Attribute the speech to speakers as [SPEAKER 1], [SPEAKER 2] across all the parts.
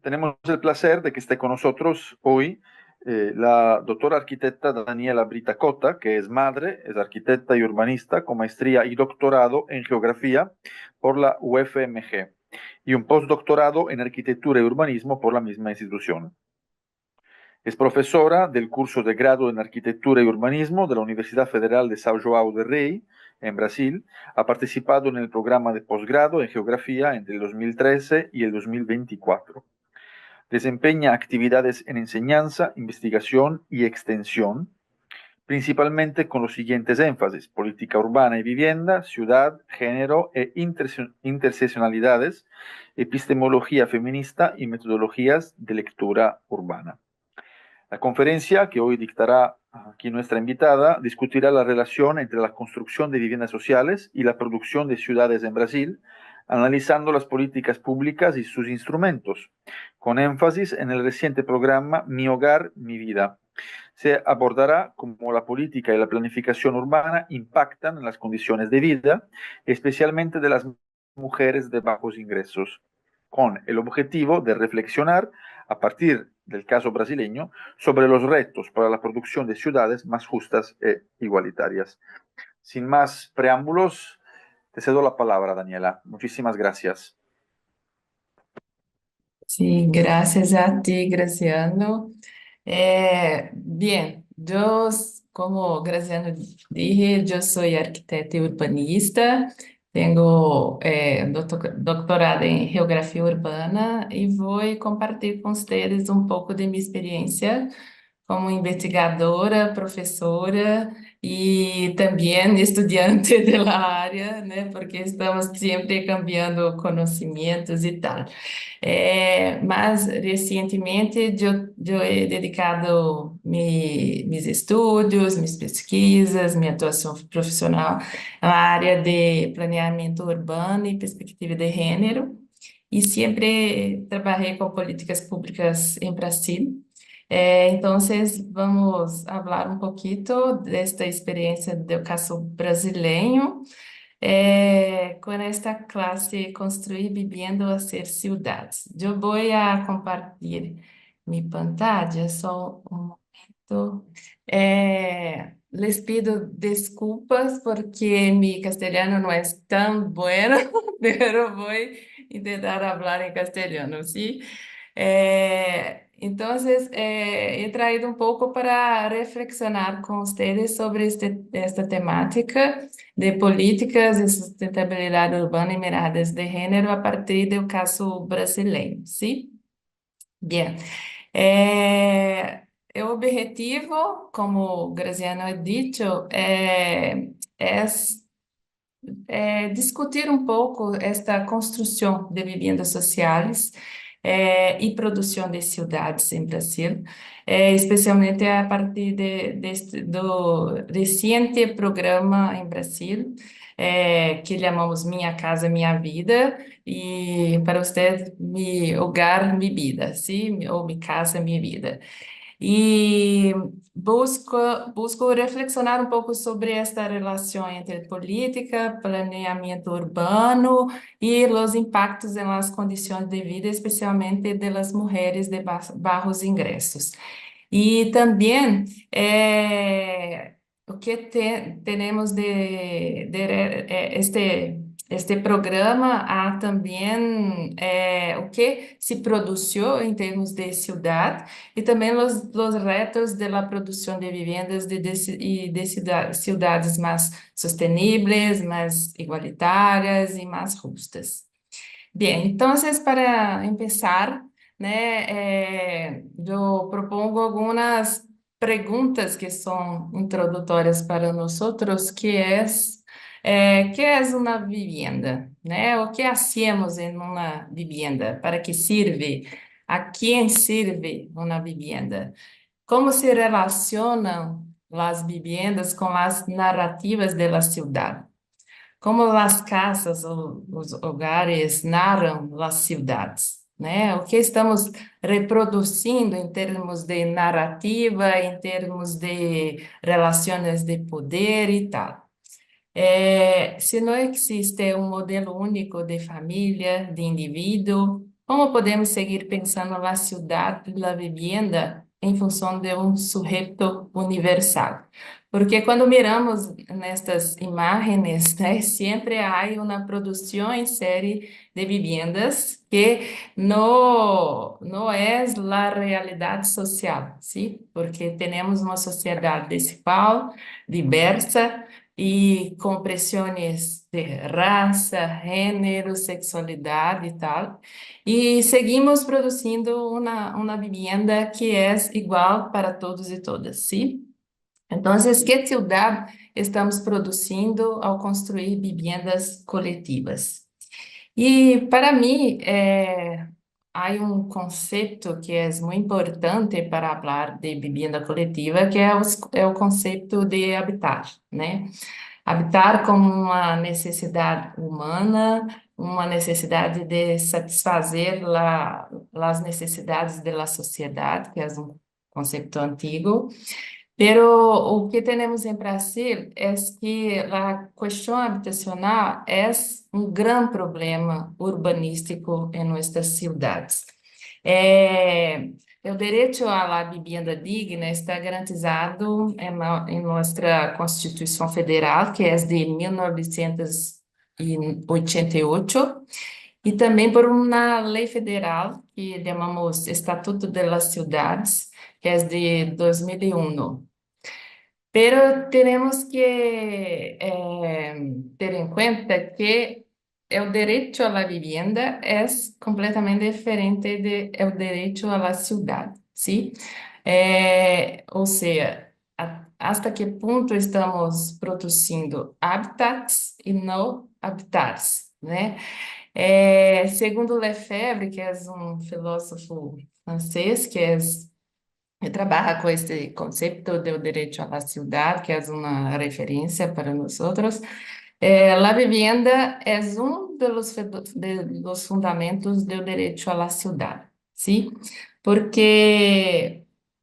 [SPEAKER 1] tenemos el placer de que esté con nosotros hoy la doctora arquitecta Daniela Brita-Cota, que es madre, es arquitecta y urbanista con maestría y doctorado en geografía por la UFMG y un postdoctorado en arquitectura y urbanismo por la misma institución. Es profesora del curso de grado en Arquitectura y Urbanismo de la Universidad Federal de São João del Rei, en Brasil. Ha participado en el programa de posgrado en Geografía entre el 2013 y el 2024. Desempeña actividades en enseñanza, investigación y extensión, principalmente con los siguientes énfasis: política urbana y vivienda, ciudad, género e interseccionalidades, epistemología feminista y metodologías de lectura urbana. La conferencia que hoy dictará aquí nuestra invitada discutirá la relación entre la construcción de viviendas sociales y la producción de ciudades en Brasil, analizando las políticas públicas y sus instrumentos, con énfasis en el reciente programa Mi Hogar, Mi Vida. Se abordará cómo la política y la planificación urbana impactan en las condiciones de vida, especialmente de las mujeres de bajos ingresos, con el objetivo de reflexionar, a partir del caso brasileño, sobre los retos para la producción de ciudades más justas e igualitarias. Sin más preámbulos, te cedo la palabra, Daniela. Muchísimas gracias.
[SPEAKER 2] Sí, gracias a ti, Graciano. Bien, como Graciano dije, yo soy arquitecta y urbanista, tengo doctorado en geografía urbana y voy a compartir con ustedes un poco de mi experiencia como investigadora, professora e também estudante da área, né? Porque estamos sempre cambiando conhecimentos e tal. Mas recentemente eu he dedicado meus estudos, minhas pesquisas, minha atuação profissional à área de planeamento urbano e perspectiva de gênero, e sempre trabalhei com políticas públicas em Brasil. Entonces, vamos falar um pouquinho desta experiência do caso brasileiro, com esta classe Construir Viviendo a Ser Ciudades. Eu vou a compartilhar minha pantalla, só um momento. Les pido desculpas porque mi castelhano não é tão bueno, pero vou tentar falar em castelhano, ¿sí? Entonces, he traído un poco para reflexionar con ustedes sobre esta temática de políticas de sustentabilidad urbana y miradas de género a partir del caso brasileño, ¿sí? Bien. El objetivo, como Graziano ha dicho, es discutir um pouco esta construção de viviendas sociais e produção de cidades em Brasil, especialmente a partir do recente programa em Brasil, que chamamos Minha Casa Minha Vida, e para você, Mi Hogar, Mi Vida, sim? Ou Mi Casa, Mi Vida. E busco reflexionar um pouco sobre esta relação entre política, planeamento urbano e os impactos nas condições de vida, especialmente das mulheres de baixos ingressos. E também o que temos este programa há também o que se produziu em termos de cidade e também os retos da produção de vivendas e de cidades mais sustentáveis, mais igualitárias e mais justas. Bem, então, para começar, né, eu propongo algumas perguntas que são introdutórias para nós, que é ¿qué es una vivienda? ¿No? ¿O qué hacemos en una vivienda? ¿Para qué sirve? ¿A quién sirve una vivienda? ¿Cómo se relacionan las viviendas con las narrativas de la ciudad? ¿Cómo las casas o los hogares narran las ciudades? ¿No? ¿O qué estamos reproduciendo en términos de narrativa, en términos de relaciones de poder y tal? Se não existe um modelo único de família, de indivíduo, como podemos seguir pensando a cidade e a vivienda em função de um sujeito universal? Porque quando miramos nestas imagens, né, sempre há uma produção em série de viviendas que não é a realidade social, sim? Porque temos uma sociedade desigual, diversa e com pressões de raça, gênero, sexualidade e tal. E seguimos produzindo uma vivienda que é igual para todos e todas, sim? Então, que cidade estamos produzindo ao construir viviendas coletivas? E para mim, há um conceito que é muito importante para falar de vivienda coletiva, que é o conceito de habitar, né? Habitar como uma necessidade humana, uma necessidade de satisfazer as necessidades da sociedade, que é um conceito antigo. Pero o que temos em Brasil é que a questão habitacional é um grande problema urbanístico em nossas cidades. O direito à vivenda digna está garantizado em nossa Constituição Federal, que é de 1988, e também por uma lei federal que chamamos Estatuto de las Cidades, que é de 2001. Pero tenemos que ter em conta que o direito à vivienda é completamente diferente do direito à cidade, ¿sí? Ou seja, hasta que ponto estamos produzindo habitats e não habitats, né? Segundo Lefebvre, que é um filósofo francês, que trabalha com esse conceito do direito à cidade, que é uma referência para nós outros. A vivienda é um dos fundamentos do direito à cidade, sim? Porque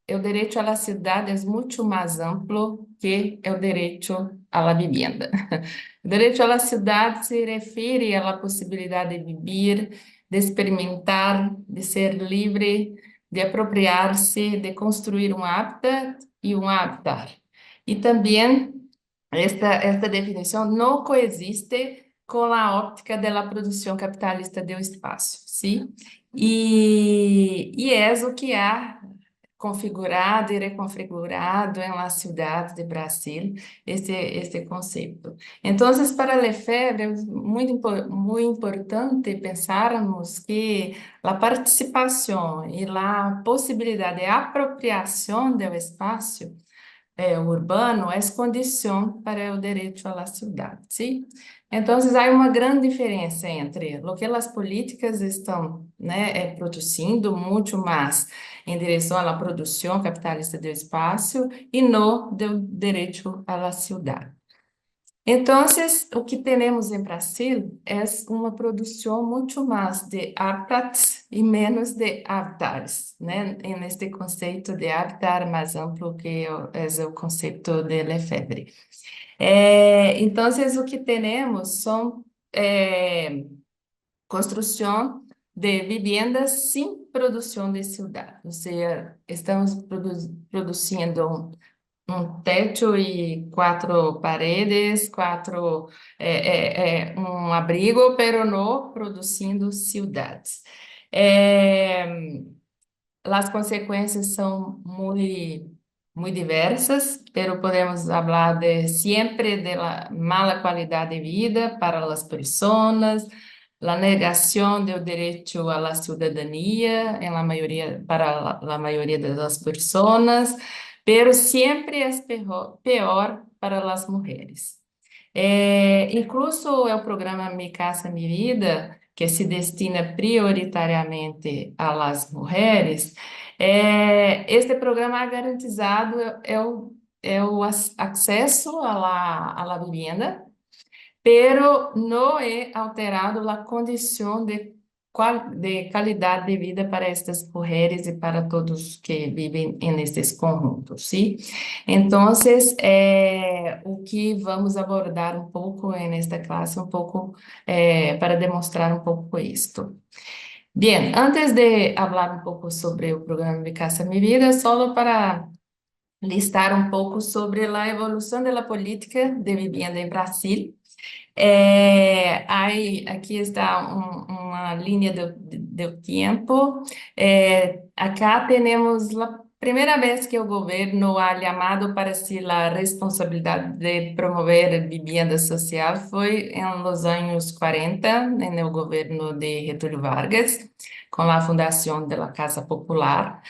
[SPEAKER 2] o direito à cidade é muito mais amplo que o direito à vivienda. O direito à cidade se refere à possibilidade de viver, de experimentar, de ser livre, de apropriar-se, de construir um habitat e um habitar. E também esta definição não coexiste com a óptica da produção capitalista do espaço, sim? E é o que há configurado e reconfigurado em la cidade de Brasil, este conceito. Então, para Lefebvre, é muito importante pensarmos que a participação e a possibilidade de apropriação do espaço urbano é condição para o direito à cidade, sim? Então, há uma grande diferença entre o que as políticas estão, né, produzindo, muito mais em direção à produção capitalista do espaço e no do direito à cidade. Então, o que temos em Brasil é uma produção muito mais de habitats e menos de habitares, né? Neste conceito de habitar mais amplo que é o conceito de Lefebvre. Então, o que temos são construção de viviendas sem produção de cidade, ou seja, estamos produzindo teto e quatro paredes, um abrigo, pero não produzindo cidades. As consequências são muito diversas, pero podemos falar de sempre de la mala qualidade de vida para as pessoas, a negação do direito à cidadania em la maioria, para a maioria das pessoas, pero sempre é pior para as mulheres. Incluso o programa Mi Casa Mi Vida, que se destina prioritariamente às mulheres, este programa é garantizado o acesso à la vivienda, pero não é alterado a condição de qualidade de vida para estas mulheres e para todos que vivem nestes conjuntos, sim? Então, o que vamos abordar nesta classe, para demonstrar um pouco isto. Bien, antes de hablar un poco sobre el programa Mi Casa Mi Vida, solo para listar un poco sobre la evolución de la política de vivienda en Brasil. Aqui está uma linha do tempo. Acá temos a primeira vez que o governo ha chamado para si a responsabilidade de promover vivienda social foi em los anos 40, no governo de Getúlio Vargas, com a fundação da Casa Popular.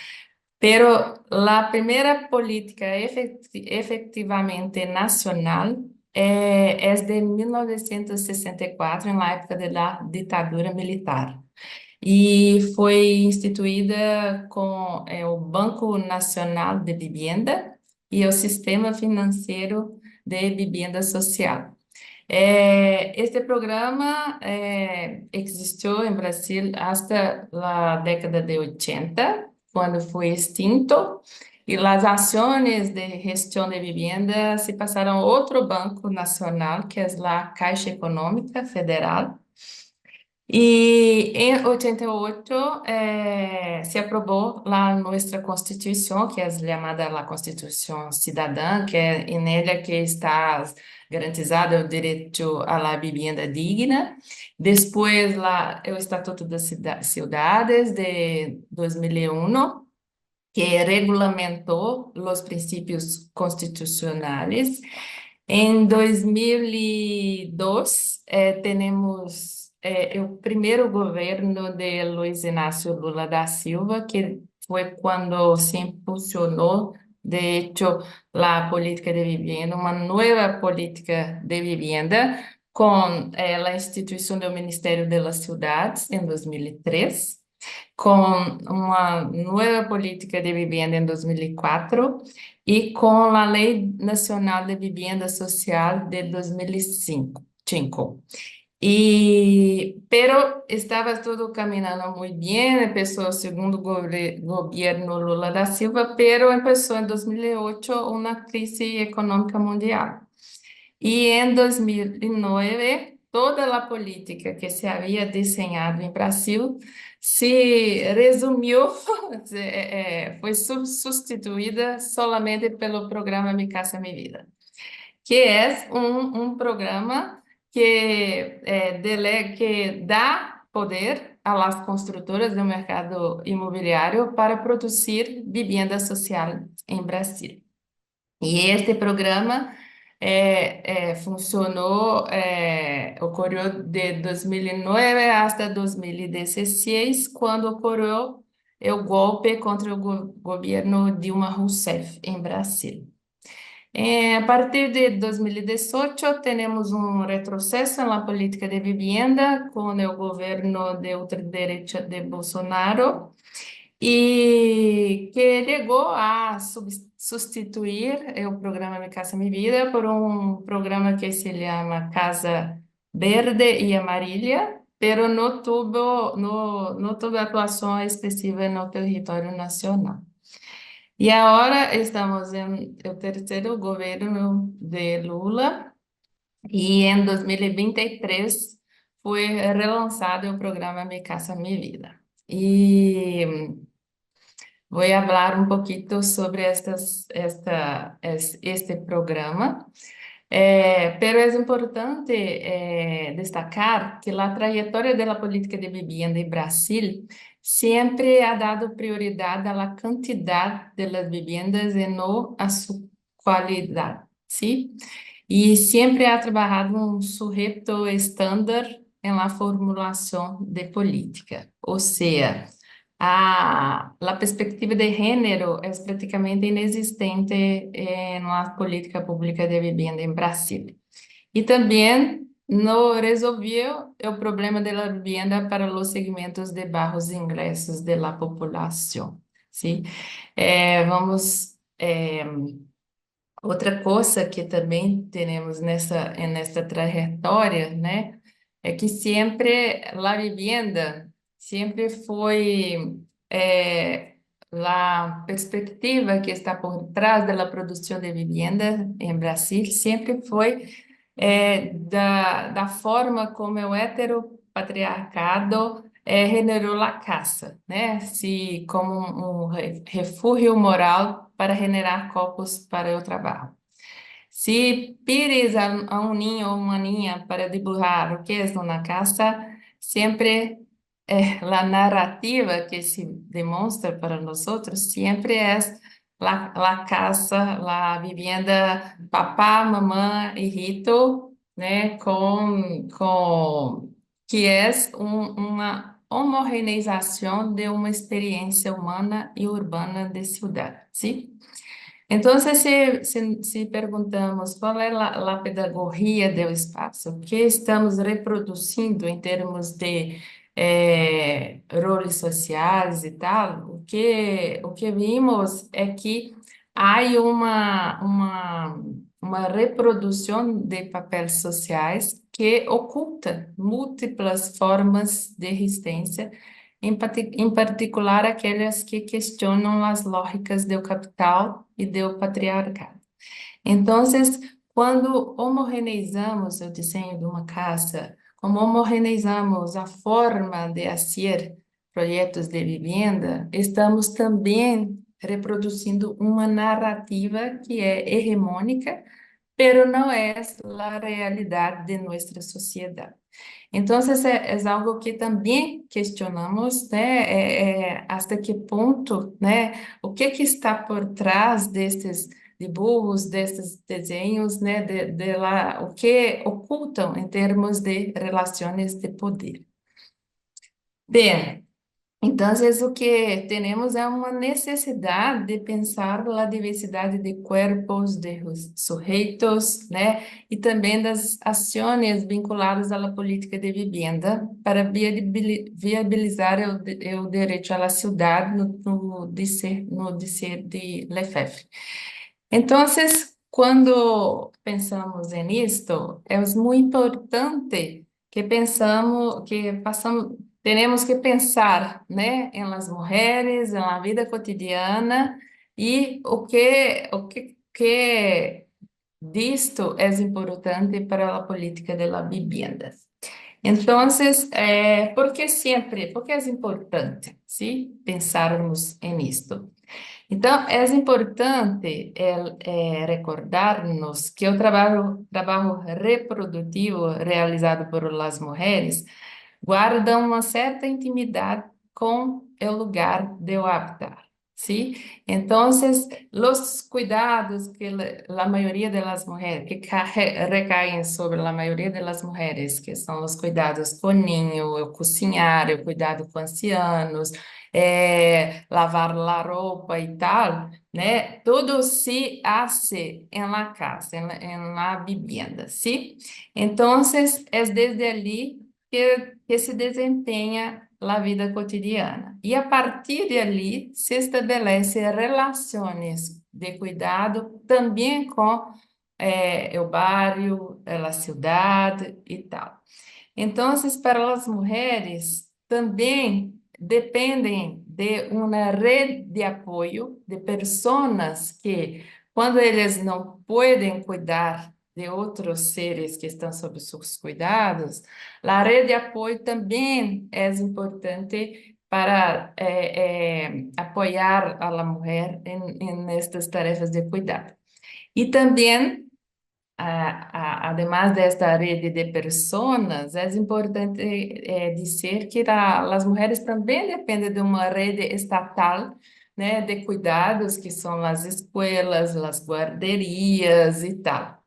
[SPEAKER 2] Pero la primera política efectivamente nacional es de 1964, en la época de la dictadura militar. E foi instituída com o Banco Nacional de Vivienda e o Sistema Financeiro de Vivienda Social. Este programa existiu em Brasil hasta a década de 80, quando foi extinto, e as ações de gestão de vivienda se passaram a outro banco nacional, que é a Caixa Econômica Federal. E em 88 se aprovou a nossa Constituição, que é chamada a Constituição Cidadã, que é nela que está garantizado o direito à vivienda digna. Depois, o Estatuto das Cidades de 2001, que regulamentou os princípios constitucionais. Em 2002, temos o primeiro governo de Luiz Inácio Lula da Silva, que foi quando se impulsionou, de hecho, a política de vivienda, uma nova política de vivienda, com a instituição do Ministério das Cidades, em 2003, com uma nova política de vivienda em 2004 e com a Lei Nacional de Vivienda Social de 2005. Pero estava tudo caminhando muito bem, começou o segundo governo Lula da Silva, pero começou em 2008 uma crise econômica mundial. E em 2009, toda a política que se havia desenhado em Brasil se resumiu, foi substituída solamente pelo programa Mi Casa Mi Vida, que é um programa que dá poder às construtoras do mercado imobiliário para produzir vivienda social em Brasil. E este programa funcionou, ocorreu de 2009 até 2016, quando ocorreu o golpe contra o governo Dilma Rousseff em Brasil. A partir de 2018, temos retrocesso na política de vivienda com o governo de ultradireita de Bolsonaro, e que chegou a substituir o programa Mi Casa Mi Vida por programa que se chama Casa Verde e Amarilla, pero não teve atuação excessiva no território nacional. E agora estamos no terceiro governo de Lula, e em 2023 foi relançado o programa Mi Casa Mi Vida. E vou falar um pouquinho sobre este programa. Pero é importante destacar que a trajetória da política de vivienda em Brasil sempre ha dado prioridade à quantidade de las viviendas e não a sua qualidade, ¿sí? E sempre ha trabalhado um sujeto estándar em la formulação de política, ou seja, a perspectiva de gênero é praticamente inexistente na política pública de vivienda em Brasil. E também não resolveu o problema da vivienda para os segmentos de baixos ingressos da população. ¿Sí? Outra coisa que também temos nessa trajetória, né, é que sempre a vivienda sempre foi a perspectiva que está por trás da produção de vivienda em Brasil, sempre foi da forma como o heteropatriarcado generou a caça, né? Se como refúgio moral para generar corpos para o trabalho. Se pires a um ninho ou uma ninha para dibujar o que é uma casa, sempre a narrativa que se demonstra para nós outros sempre é la casa, la vivienda papá, mamã e Rito, né, que é uma homogeneização de uma experiência humana e urbana de cidade, sim? Entonces, si perguntamos qual é a pedagogia do espaço, o que estamos reproduzindo em termos de roles sociais e tal, o que vimos é que há uma reprodução de papéis sociais que oculta múltiplas formas de resistência em particular aquelas que questionam as lógicas do capital e do patriarcado. Então, quando homogeneizamos o desenho de uma casa, como homogeneizamos a forma de fazer projetos de vivenda, estamos também reproduzindo uma narrativa que é hegemônica, pero não é a realidade de nossa sociedade. Então, é algo que também questionamos, né? Até que ponto, né? O que está por trás destes dibujos, destes desenhos, né? O que ocultam em termos de relações de poder. Bem, então, o que temos é uma necessidade de pensar a diversidade de corpos, de sujeitos, né? E também das ações vinculadas à política de vivenda para viabilizar o direito à cidade no dizer de Lefebvre. Então, quando pensamos nisto, é muito importante que passamos, temos que pensar, né, em las mulheres, na vida cotidiana e que disto é importante para a política de la vivienda. Então, por que é importante, sim, pensarmos nisto? Então, é importante recordar-nos que o trabalho reprodutivo realizado por as mulheres guarda uma certa intimidade com o lugar de habitar, ¿sí? Então, os cuidados que a maioria das mulheres, que recaem sobre a maioria das mulheres, que são os cuidados com o ninho, o cozinhar, o cuidado com ancianos, lavar a roupa e tal, né? Tudo se hace em la casa, em la vivienda, ¿sí? Então, é desde ali que se desempenha a vida cotidiana. E a partir de ali se estabelece relações de cuidado também com o bairro, a cidade e tal. Então, para as mulheres também dependem de uma rede de apoio de pessoas que, quando eles não podem cuidar de outros seres que estão sob seus cuidados, a rede de apoio também é importante para apoiar a mulher nestas tarefas de cuidado. E também además desta rede de pessoas, é importante dizer que as mulheres também dependem de uma rede estatal, né, de cuidados, que são as escolas, as guarderias e tal.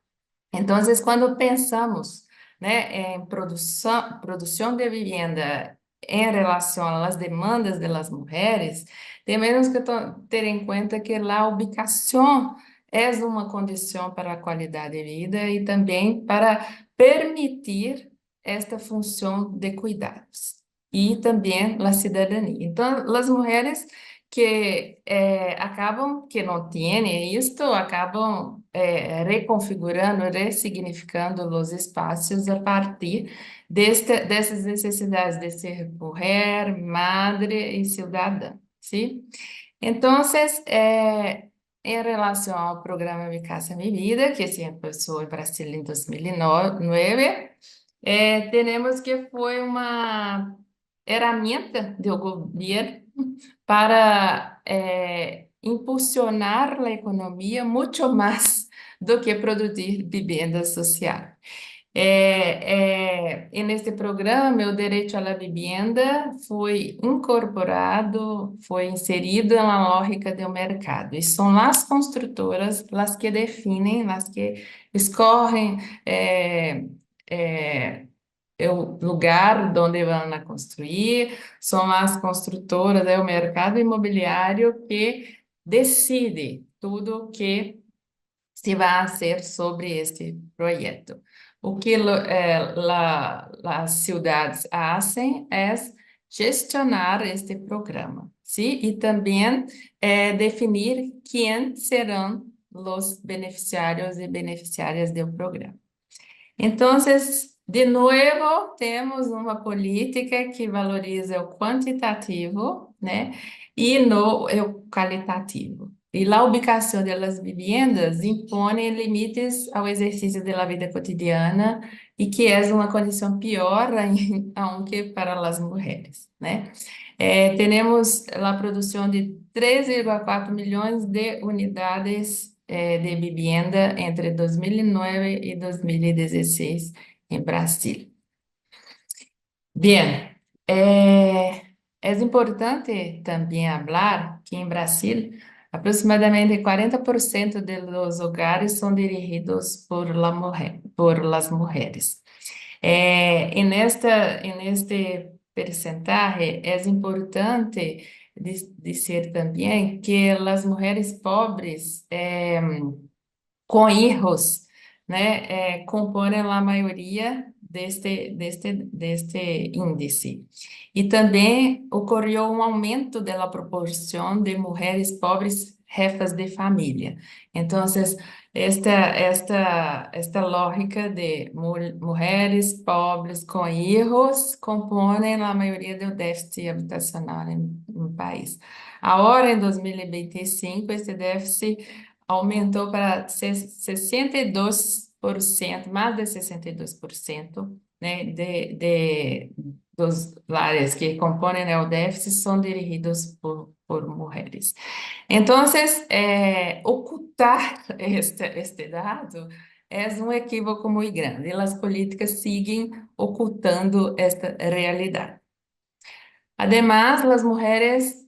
[SPEAKER 2] Então, quando pensamos, né, em produção de vivenda em relação às demandas das mulheres, temos que ter em conta que a ubicação é uma condição para a qualidade de vida e também para permitir esta função de cuidados e também a cidadania. Então, as mulheres que que não têm isto, acabam reconfigurando, ressignificando os espaços a partir dessas necessidades de ser mulher, madre e cidadã, sim? Então, em relação ao programa Mi Casa Mi Vida, que se começou em Brasil em 2009, temos que foi uma herramienta del gobierno para impulsionar a economia muito mais do que produzir vivenda social. Neste programa, o direito à vivienda foi incorporado, foi inserido na lógica do mercado. E são as construtoras as que definem, as que escorrem o lugar onde vão construir, são as construtoras, é o mercado imobiliário que decide tudo o que se vai fazer sobre este projeto. O que as cidades fazem é gestionar este programa, sim? E também definir quem serão os beneficiários e beneficiárias do programa. Então, de novo, temos uma política que valoriza o quantitativo, né, e o qualitativo. E a ubicação das vivendas impõe limites ao exercício da vida cotidiana e que é uma condição pior aunque para as mulheres, né? Temos a produção de 3,4 milhões de unidades de vivienda entre 2009 e 2016 em Brasil. Bien, é importante também falar que em Brasil, aproximadamente 40% dos hogares são dirigidos por las mujeres. En este porcentaje, é importante dizer também que as mulheres pobres com hijos, né, compõem a maioria deste índice. E também ocorreu um aumento da proporção de mulheres pobres jefas de família. Então, esta lógica de mulheres pobres com hijos compõem a maioria do déficit habitacional no país. Agora, em 2025, esse déficit aumentou para 62%, mais de 62%, né, dos lares que compõem o déficit são dirigidos por mulheres. Então, ocultar este dado é um equívoco muito grande, e as políticas seguem ocultando esta realidade. Además, as mulheres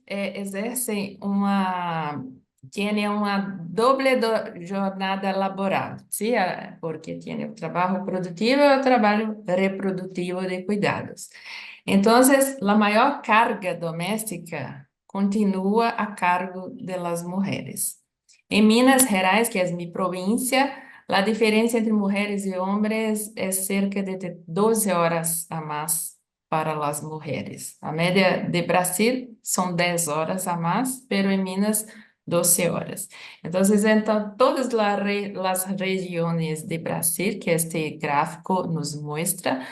[SPEAKER 2] tienen uma doble jornada laboral, ¿sí? Porque tiene o trabalho produtivo e o trabalho reprodutivo de cuidados. Então, a maior carga doméstica continua a cargo das mulheres. Em Minas Gerais, que é minha província, a diferença entre mulheres e homens é cerca de 12 horas a mais para as mulheres. A média de Brasil são 10 horas a mais, pero em Minas 12 horas. Então, todas as regiões de Brasil, que este gráfico nos mostra,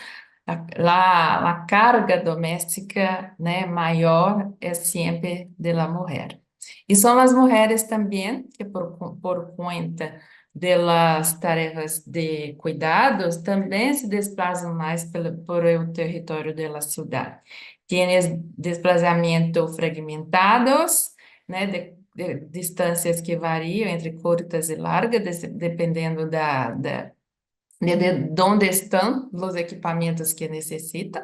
[SPEAKER 2] a carga doméstica, né, maior é sempre da mulher. E são as mulheres também que, por conta das tarefas de cuidados, também se desplazam mais por o território da cidade. Tem desplazamento fragmentados, né, de distâncias que variam entre curtas e largas, dependendo de onde estão os equipamentos que necessitam,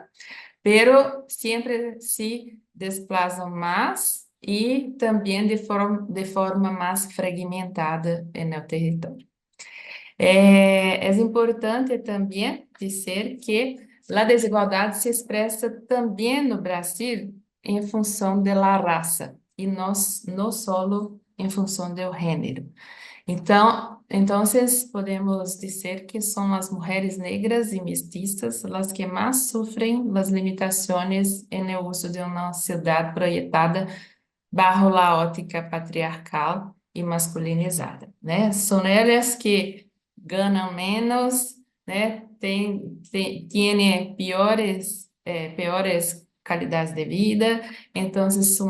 [SPEAKER 2] pero sempre se desplazam mais e também de forma mais fragmentada no território. É importante também dizer que a desigualdade se expressa também no Brasil em função da raça e não só em função do gênero. Então, podemos dizer que são as mulheres negras e mestiças as que mais sofrem as limitações no uso de uma cidade projetada bajo a ótica patriarcal e masculinizada, né? São elas que ganham menos, né? Têm piores qualidades de vida, então são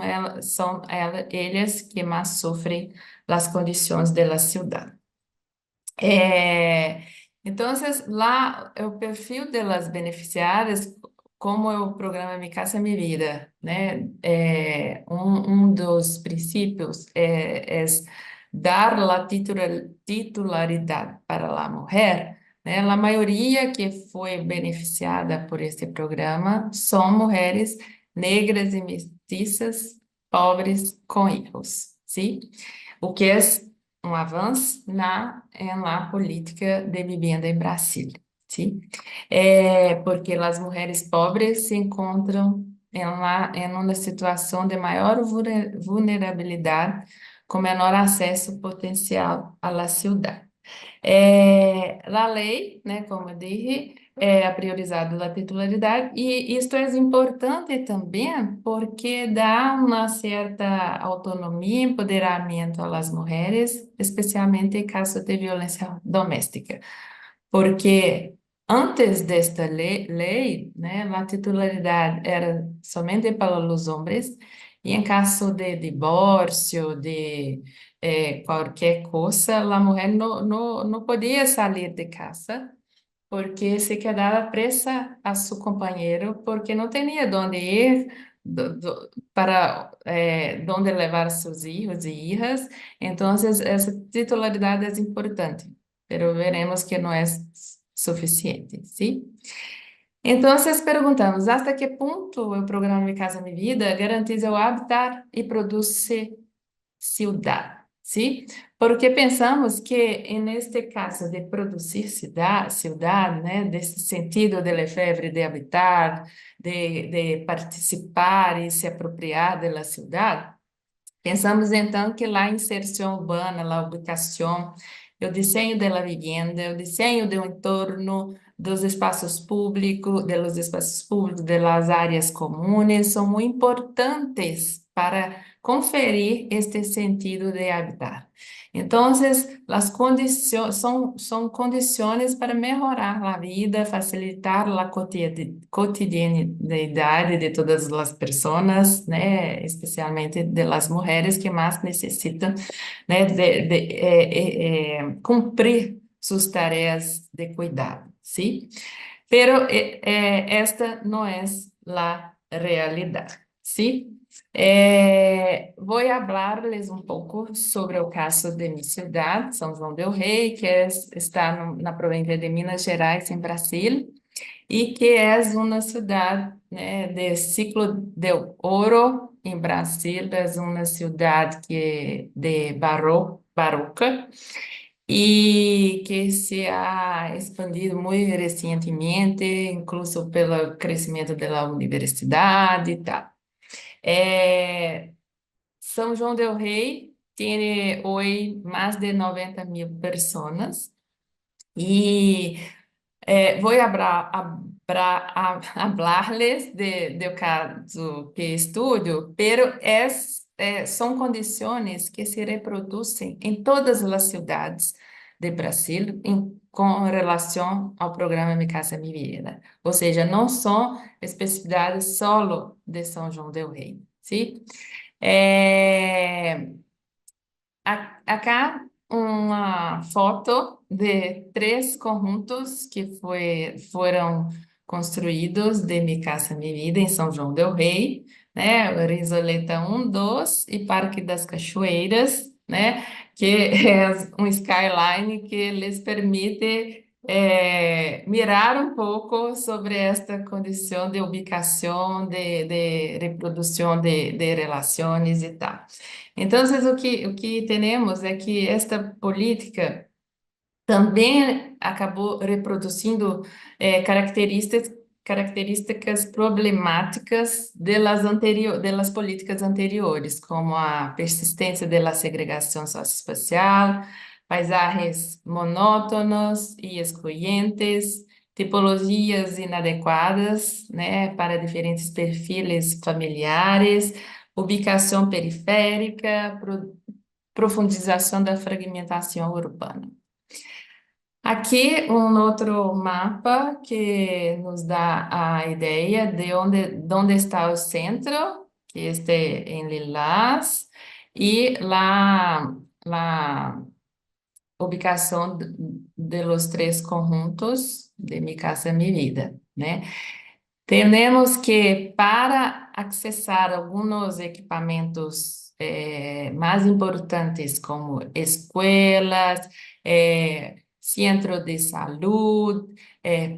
[SPEAKER 2] elas que mais sofrem as condições da cidade. Então, lá o perfil das beneficiárias como é o programa Mi Casa Mi Vida, né? Um dos princípios é dar a titularidade para a mulher, né? A maioria que foi beneficiada por este programa são mulheres negras e mestiças, pobres com hijos, sim? O que é um avanço em la política de vivienda em Brasília, sim? Porque as mulheres pobres se encontram em uma situação de maior vulnerabilidade, com menor acesso potencial à cidade. A lei, né, como eu disse, é a priorizada da titularidade, e isto é importante também porque dá uma certa autonomia e empoderamento às mulheres, especialmente em caso de violência doméstica. Porque antes desta lei, né, a titularidade era somente para os homens, e em caso de divórcio, de qualquer coisa, a mulher não podia sair de casa, porque se quedava presa a seu companheiro, porque não tinha onde ir, para onde levar seus filhos e hijas. Então, essa titularidade é importante, mas veremos que não é suficiente, sim? Então, perguntamos, até que ponto o programa Mi Casa Mi Vida garantiza o habitat e produz ciudad, ¿sí? Porque pensamos que neste caso de produzir ciudad, né, desse sentido de lefebvre de habitar, de participar e se apropriar da cidade, pensamos então que lá a inserção urbana, a ubicação, o desenho da vivienda, o desenho do entorno, dos espaços públicos, das áreas comuns, são muito importantes para conferir este sentido de habitar. Então, as condições são condições para melhorar a vida, facilitar a cotidianidade de todas as pessoas, né, especialmente das mulheres que mais necessitam, né, cumprir suas tarefas de cuidado, ¿sí? Pero esta não é a realidade, ¿sí? Vou falar-lhes um pouco sobre o caso de minha cidade, São João del Rei, que está na província de Minas Gerais, em Brasil, e que é uma cidade, né, de ciclo de ouro em Brasil, é uma cidade que de barroca e que se ha expandido muito recentemente, incluso pelo crescimento da universidade e tal. São João del Rei tem hoje mais de 90.000 pessoas e vou hablar-lhes do caso que estudo, pero são condições que se reproduzem em todas as cidades de Brasil com relação ao programa Mi Casa Mi Vida. Ou seja, não são especificidades solo de São João del Rei, sim? Acá uma foto de três conjuntos que foram construídos de Mi Casa Mi Vida em São João del Rei, né? Risoleta 1, 2 e Parque das Cachoeiras, né? Que é um skyline que lhes permite mirar um pouco sobre esta condição de ubicação, de reprodução de relações e tal. Então, o que temos é que esta política também acabou reproduzindo características problemáticas delas políticas anteriores, como a persistência da segregação socioespacial, paisagens monótonos e excluyentes, tipologias inadequadas, né, para diferentes perfis familiares, ubicação periférica, profundização da fragmentação urbana. Aqui um outro mapa que nos dá a ideia de onde está o centro, que este em lilás, e a ubicação de los três conjuntos de Mi Casa Mi Vida, né? Temos que, para acessar alguns equipamentos mais importantes, como escolas, centro de saúde,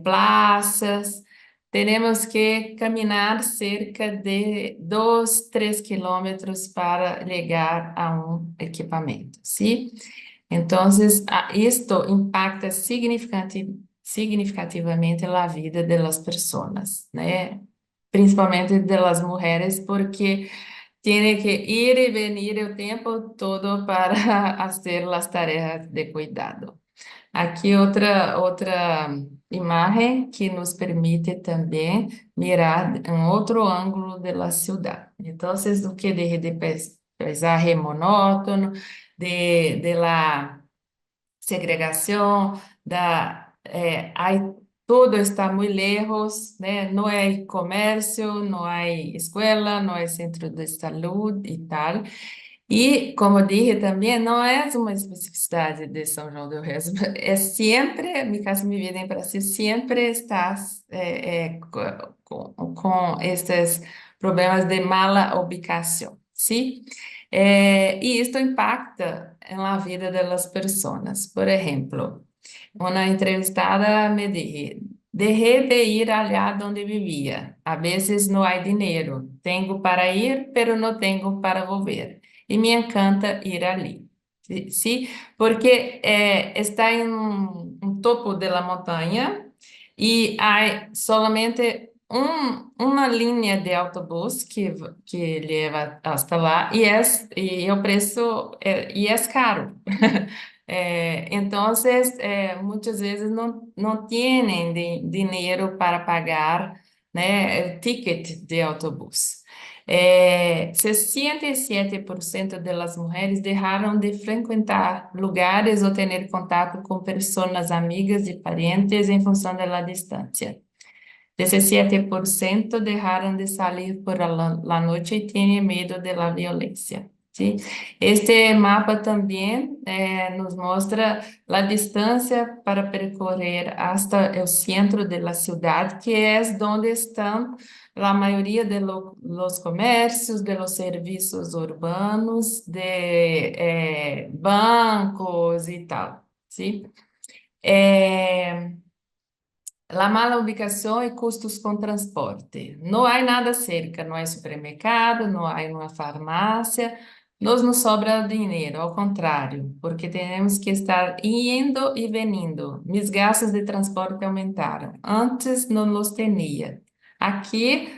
[SPEAKER 2] praças, temos que caminhar cerca de 2, 3 quilômetros para chegar a um equipamento, sim? Então, isto impacta significativamente a vida das pessoas, né? Principalmente das mulheres, porque tem que ir e vir o tempo todo para fazer as tarefas de cuidado. Aqui outra imagem que nos permite também mirar um outro ângulo da cidade. Então, o que de paisaje monótono, de la segregação, aí tudo está muito lejos, né? Não há comércio, não há escola, não há centro de saúde e tal. E, como disse também, não é uma especificidade de São João del Rei, é sempre, mi casa, mi vida em Brasil, sempre estás com esses problemas de mala ubicação, sim? E isto impacta na vida das pessoas. Por exemplo, uma entrevistada me disse, dejé de ir allá donde vivía. A veces no hay dinero. Tengo para ir, pero no tengo para volver. E me encanta ir ali. Sí, porque está em um topo da montanha e há solamente uma linha de autobus que leva hasta lá e o preço é caro. Então, muitas vezes não têm dinheiro para pagar, né, o ticket de autobus. 67% das mulheres deixaram de frequentar lugares ou ter contato com pessoas amigas e parentes em função da distância. 17% deixaram de sair por la noite e têm medo da violência. ¿Sí? Este mapa também nos mostra a distância para percorrer hasta o centro da cidade, que é onde estão a maioria de los comércios, de los serviços urbanos, de bancos e tal. ¿Sí? La mala ubicação e custos com transporte. Não há nada cerca, não há supermercado, não há uma farmácia, não sobra dinheiro, ao contrário, porque temos que estar indo e vindo. Meus gastos de transporte aumentaram. Antes não os tinha. Aqui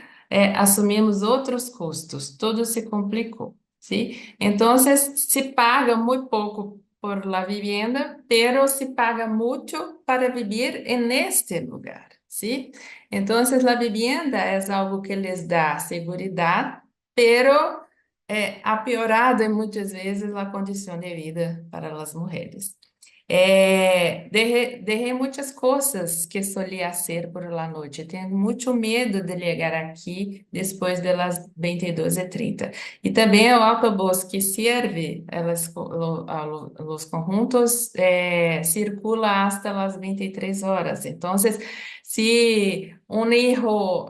[SPEAKER 2] assumimos outros custos, tudo se complicou. ¿Sí? Então, se paga muito pouco por la vivienda, pero se paga mucho para vivir en este lugar, ¿sí? Entonces, la vivienda es algo que les da seguridad, pero ha piorado muitas vezes a condição de vida para as mulheres. Dejé muitas coisas que solía hacer por la noite. Tenho muito medo de chegar aqui depois das 22:30. E também o autobus que serve os conjuntos circula hasta as 23 horas. Então, se um hijo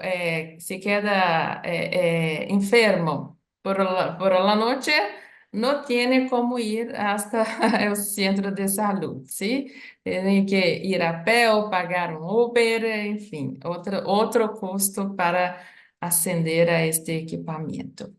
[SPEAKER 2] se queda enfermo por la noche, não tem como ir hasta o centro de saúde, sim? Tem que ir a pé ou pagar um Uber, enfim, outro custo para acender a este equipamento.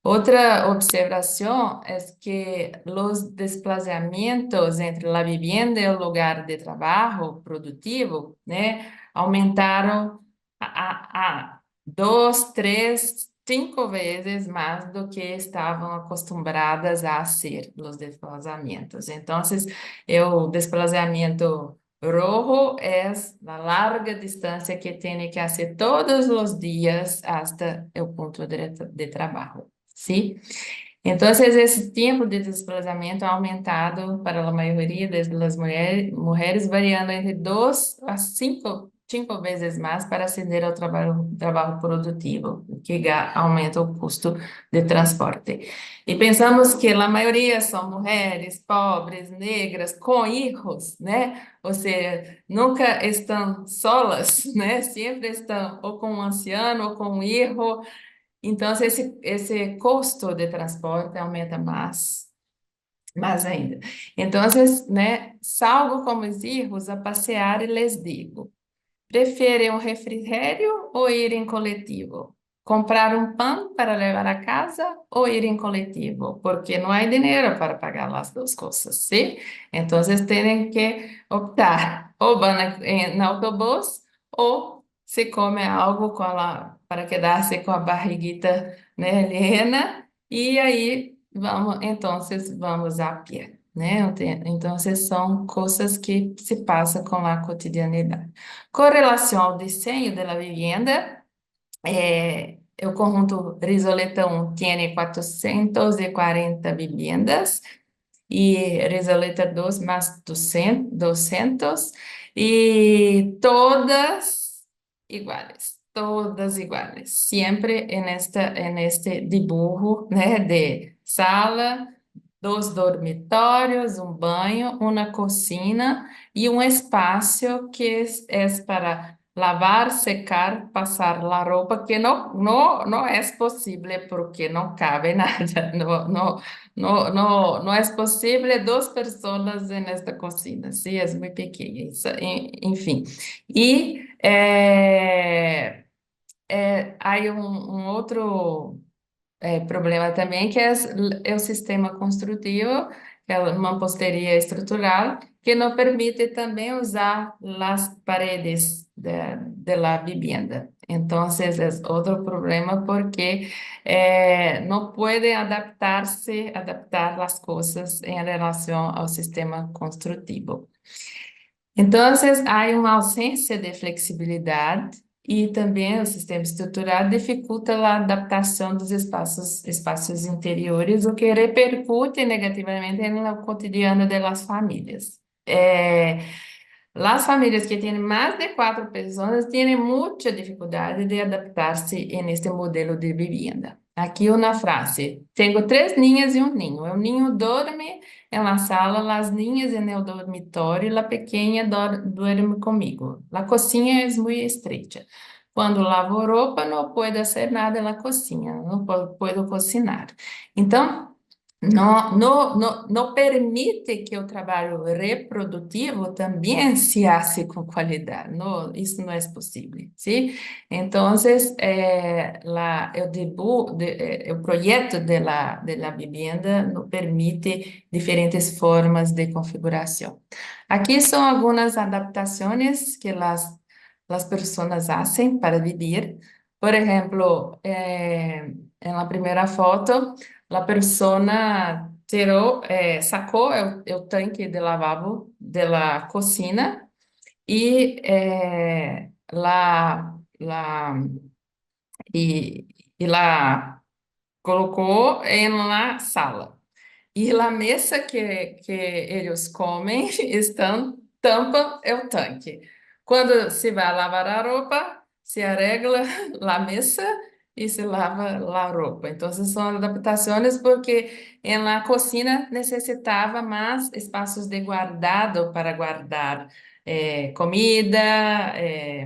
[SPEAKER 2] Outra observação é que os desplazamentos entre a vivienda e o lugar de trabalho produtivo, né, aumentaram a 2, 3, 5 vezes mais do que estavam acostumbradas a ser os desplazamentos. Então, o desplazamento rojo é a larga distância que tem que fazer todos os dias até o ponto de trabalho. ¿Sí? Entonces, esse tempo de desplazamento ha aumentado para a maioria das mulheres, variando entre 2 a 5 cinco vezes mais para aceder ao trabalho produtivo, o que aumenta o custo de transporte. E pensamos que a maioria são mulheres pobres, negras, com filhos, né? Ou seja, nunca estão solas, né? Sempre estão ou com um anciano ou com um filho. Então, esse custo de transporte aumenta mais ainda. Então, né, salgo com meus filhos a passear e lhes digo: preferem um refrigerio ou ir em coletivo? Comprar um pão para levar a casa ou ir em coletivo? Porque não há dinheiro para pagar as duas coisas, ¿sí? Então, têm que optar, ou vão no autobús, ou se come algo para quedar-se com a barriguita, né, llena, e aí vamos a pé, né? Então, são coisas que se passam com a cotidianidade. Com relação ao desenho da vivienda, o conjunto Risoleta 1 tem 440 viviendas e Risoleta 2 mais 200 e todas iguais, sempre neste dibujo, né, de sala, dos dormitórios, um banho, uma cozinha e um espaço que é para lavar, secar, passar a roupa, que não é possível porque não cabe nada, não é possível duas pessoas nesta cozinha, sim, é muito pequena, enfim. E há um outro problema também, que é o sistema construtivo, que é uma mampostería estrutural, que não permite também usar as paredes de la vivienda. Então, é outro problema porque não pode adaptar as coisas em relação ao sistema construtivo. Então, há uma ausência de flexibilidade e também o sistema estrutural dificulta a adaptação dos espaços interiores, o que repercute negativamente no cotidiano das famílias. As famílias que têm mais de quatro pessoas têm muita dificuldade de adaptar-se neste modelo de vivenda. Aqui uma frase: tenho três ninhas e um ninho. O ninho dorme na sala, as ninhas no dormitório, e a pequena dorme comigo. A cozinha é muito estreita. Quando lavo roupa, não posso fazer nada na cozinha, não posso cozinhar. Então, não permite que o trabalho reprodutivo também se hace com qualidade. Não, isso não é possível, sim? Então, o projeto da vivienda nos permite diferentes formas de configuração. Aqui são algumas adaptações que as pessoas fazem para viver. Por exemplo, na primeira foto, a persona sacou o tanque de lavabo da cozinha e lá colocou na sala. E a mesa que eles comem tampa o tanque. Quando se vai lavar a roupa, se arregla a mesa e se lava a roupa. Então, são adaptações porque na cozinha necessitava mais espaços de guardado para guardar comida,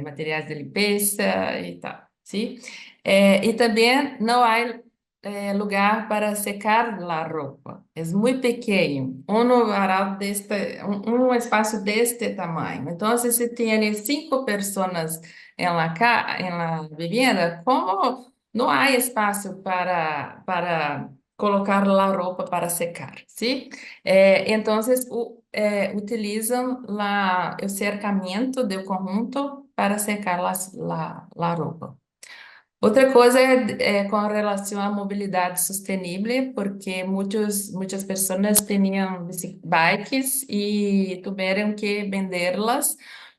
[SPEAKER 2] materiais de limpeza e tal, sim? E também não há lugar para secar a roupa. É muito pequeno, um espaço deste tamanho. Então, se tem cinco pessoas em la vivienda, como não há espaço para colocar a roupa para secar, sim? Então, utilizam o cercamento do conjunto para secar a roupa. Outra coisa com relação à mobilidade sustentável, porque muitas pessoas tinham bikes e tiveram que vendê-las,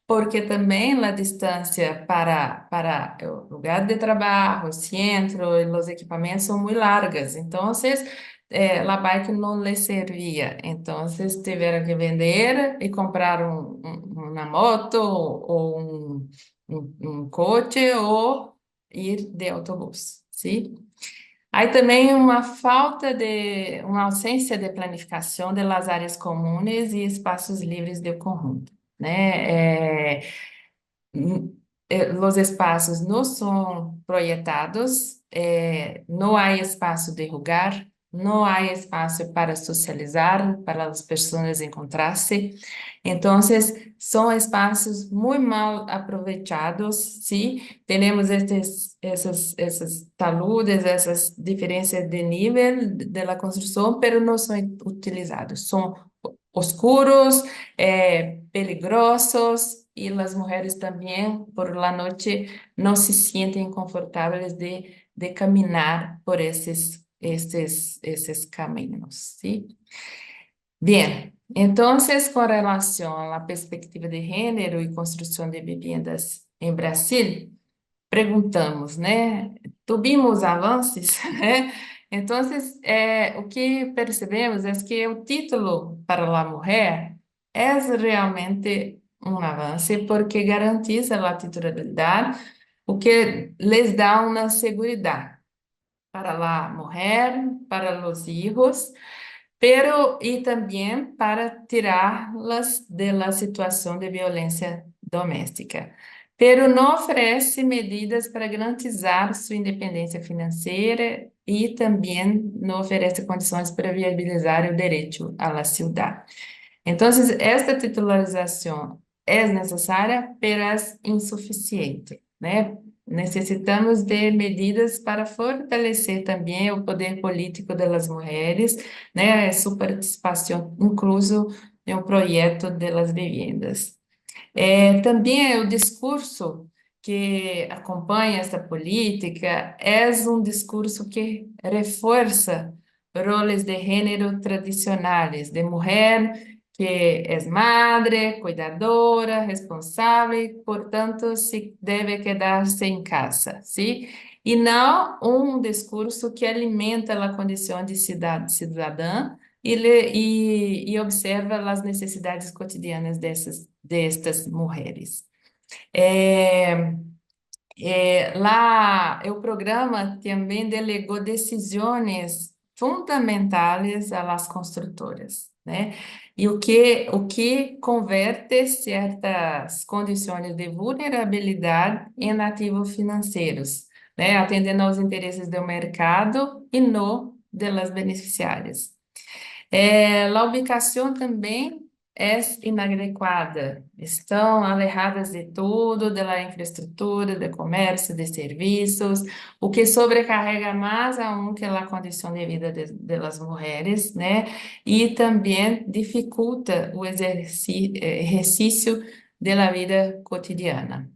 [SPEAKER 2] porque também a distância para o lugar de trabalho, o centro, e os equipamentos são muito largas. Então, a bike não lhes servia. Então, tiveram que vender e comprar uma moto ou um coche ou ir de autobús, ¿sí? Hay também uma ausência de planificação das áreas comuns e espaços livres de conjunto, né? Os espaços não são projetados, não há espaço de jogar, não há espaço para socializar, para as pessoas encontrar-se. Então, são espaços muito mal aproveitados, sim. Temos esses taludes, essas diferenças de nível da construção, mas não são utilizados. São oscuros, peligrosos, e as mulheres também, por la noite, não se sentem confortáveis de caminhar por esses caminhos, ¿sí? Bien, entonces, con relación a la perspectiva de género y construcción de viviendas en Brasil, perguntamos, né? Tuvimos avanços, né? Então, o que percebemos é que o título para a mulher é realmente um avanço, porque garantiza a titularidade, o que lhes dá uma segurança para a mulher, para os filhos, pero e também para tirá-las da situação de violência doméstica. Pero não oferece medidas para garantizar sua independência financeira e também não oferece condições para viabilizar o direito à cidade. Então, esta titularização é necessária, mas insuficiente, né? Necessitamos de medidas para fortalecer também o poder político das mulheres, né? Sua participação, incluso em um projeto das vivendas. Também o discurso que acompanha essa política é um discurso que reforça roles de gênero tradicionais, de mulher que é madre, cuidadora, responsável, portanto, se deve quedar-se em casa, sim? E não um discurso que alimenta a condição de cidadã e observa as necessidades cotidianas destas mulheres. Lá, o programa também delegou decisões fundamentais às construtoras, né? E o que converte certas condições de vulnerabilidade em ativos financeiros, né? Atendendo aos interesses do mercado e não das beneficiárias. A ubicação também é inadequada, estão alejadas de tudo, da infraestrutura, de comércio, de serviços, o que sobrecarrega mais aún que a condição de vida das mulheres, né? E também dificulta o exercício da vida cotidiana.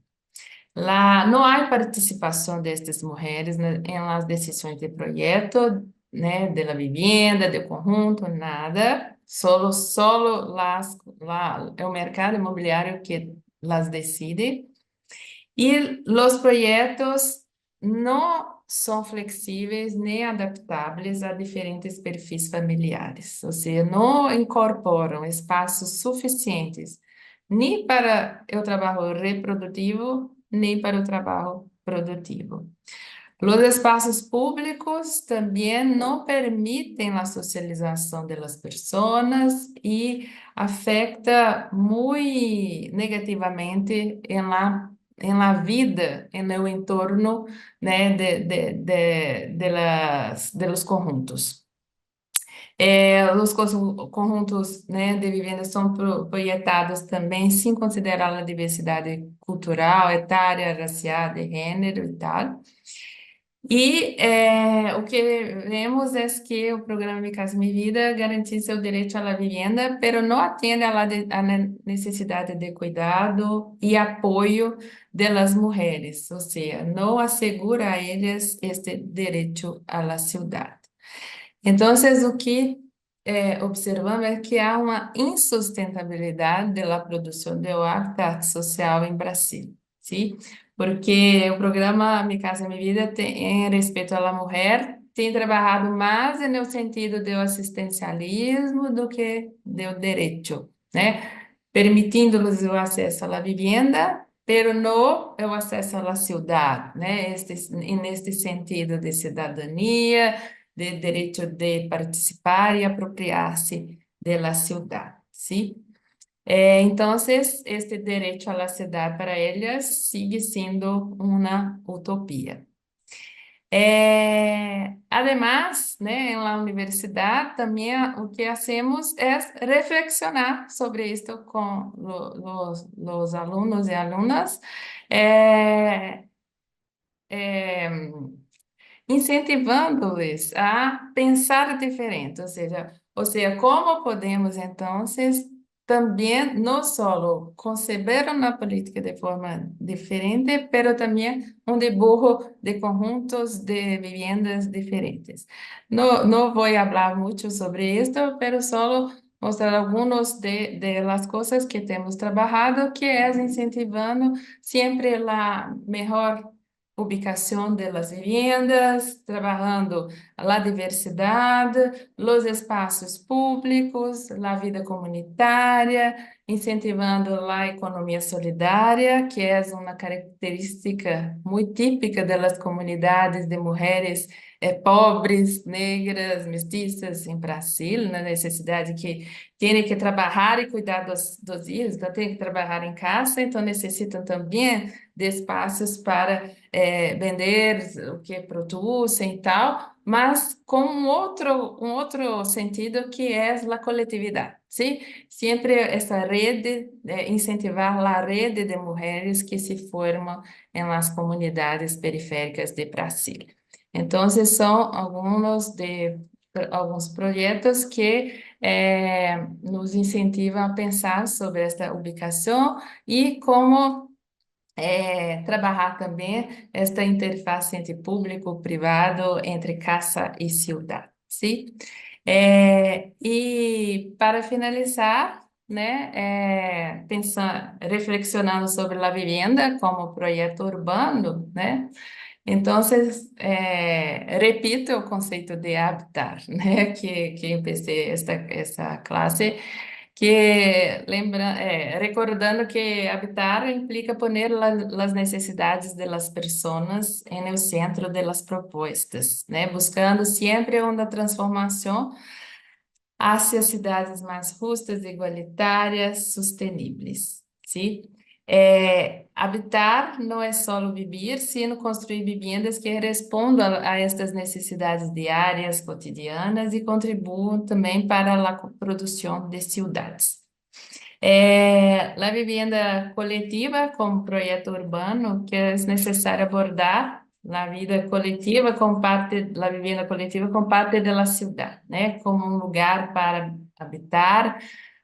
[SPEAKER 2] Lá não há participação destas mulheres em las decisões de projeto, né, de la vivienda, de conjunto, nada. Solo é o mercado imobiliário que las decide. E os projetos não são flexíveis nem adaptáveis a diferentes perfis familiares, ou seja, não incorporam espaços suficientes nem para o trabalho reprodutivo, nem para o trabalho produtivo. Os espaços públicos também não permitem a socialização das pessoas e afeta muito negativamente em la vida, en el entorno, né, de los conjuntos. Os conjuntos, né, de vivendas são projetados também sem considerar a diversidade cultural, etária, racial, de gênero e tal. E o que vemos é que o programa Mi Casa Mi Vida garantiza o direito à vivienda, mas não atende à necessidade de cuidado e apoio das mulheres, ou seja, não assegura a elas este direito à cidade. Então, o que observamos é que há uma insustentabilidade da produção de hábitat social em Brasil, sim? Porque o programa Mi Casa Mi Vida, em respeito à mulher, tem trabalhado mais no sentido do assistencialismo do que do direito, né? Permitindo-lhes o acesso à vivienda, pero no o acesso à cidade, né? Neste sentido de cidadania, de direito de participar e apropriar-se da cidade, sim? Então, este direito à cidade para elas sigue sendo uma utopia. Además, né, en la universidad también o que hacemos es reflexionar sobre esto con los alumnos y alumnas, eh, eh, incentivando-os a pensar diferente, ou seja, como podemos, então, também não só conceber uma política de forma diferente, mas também um dibujo de conjuntos de viviendas diferentes. Não vou falar muito sobre isto, mas só mostrar algumas de las coisas que temos trabalhado, que é incentivando sempre a melhor ubicação das viviendas, trabalhando a diversidade, os espaços públicos, a vida comunitária, incentivando a economia solidária, que é uma característica muito típica das comunidades de mulheres pobres, negras, mestiças em Brasil, na necessidade que têm que trabalhar e cuidar dos filhos, então têm que trabalhar em casa, então necessitam também de espaços para vender o que produzem e tal, mas com um outro sentido que é a coletividade, sim? Sempre essa rede, incentivar a rede de mulheres que se formam em las comunidades periféricas de Brasil. Então, são alguns projetos que nos incentivam a pensar sobre esta ubicação e como trabalhar também esta interface entre público, privado, entre casa e cidade, sim? E para finalizar, né, reflexionando sobre a vivenda como projeto urbano, né? Então, repito o conceito de habitar, né, que empecé essa classe, que recordando que habitar implica poner as necessidades das pessoas no centro das propostas, né, buscando sempre uma transformação hacia cidades mais justas, igualitárias, sustentáveis, sim? Habitar não é só viver, sino construir vivendas que respondam a estas necessidades diárias, cotidianas e contribuam também para a produção de cidades. A vivienda coletiva como projeto urbano que é necessário abordar a vida coletiva como parte, a vivenda coletiva como parte da cidade, né? Como um lugar para habitar,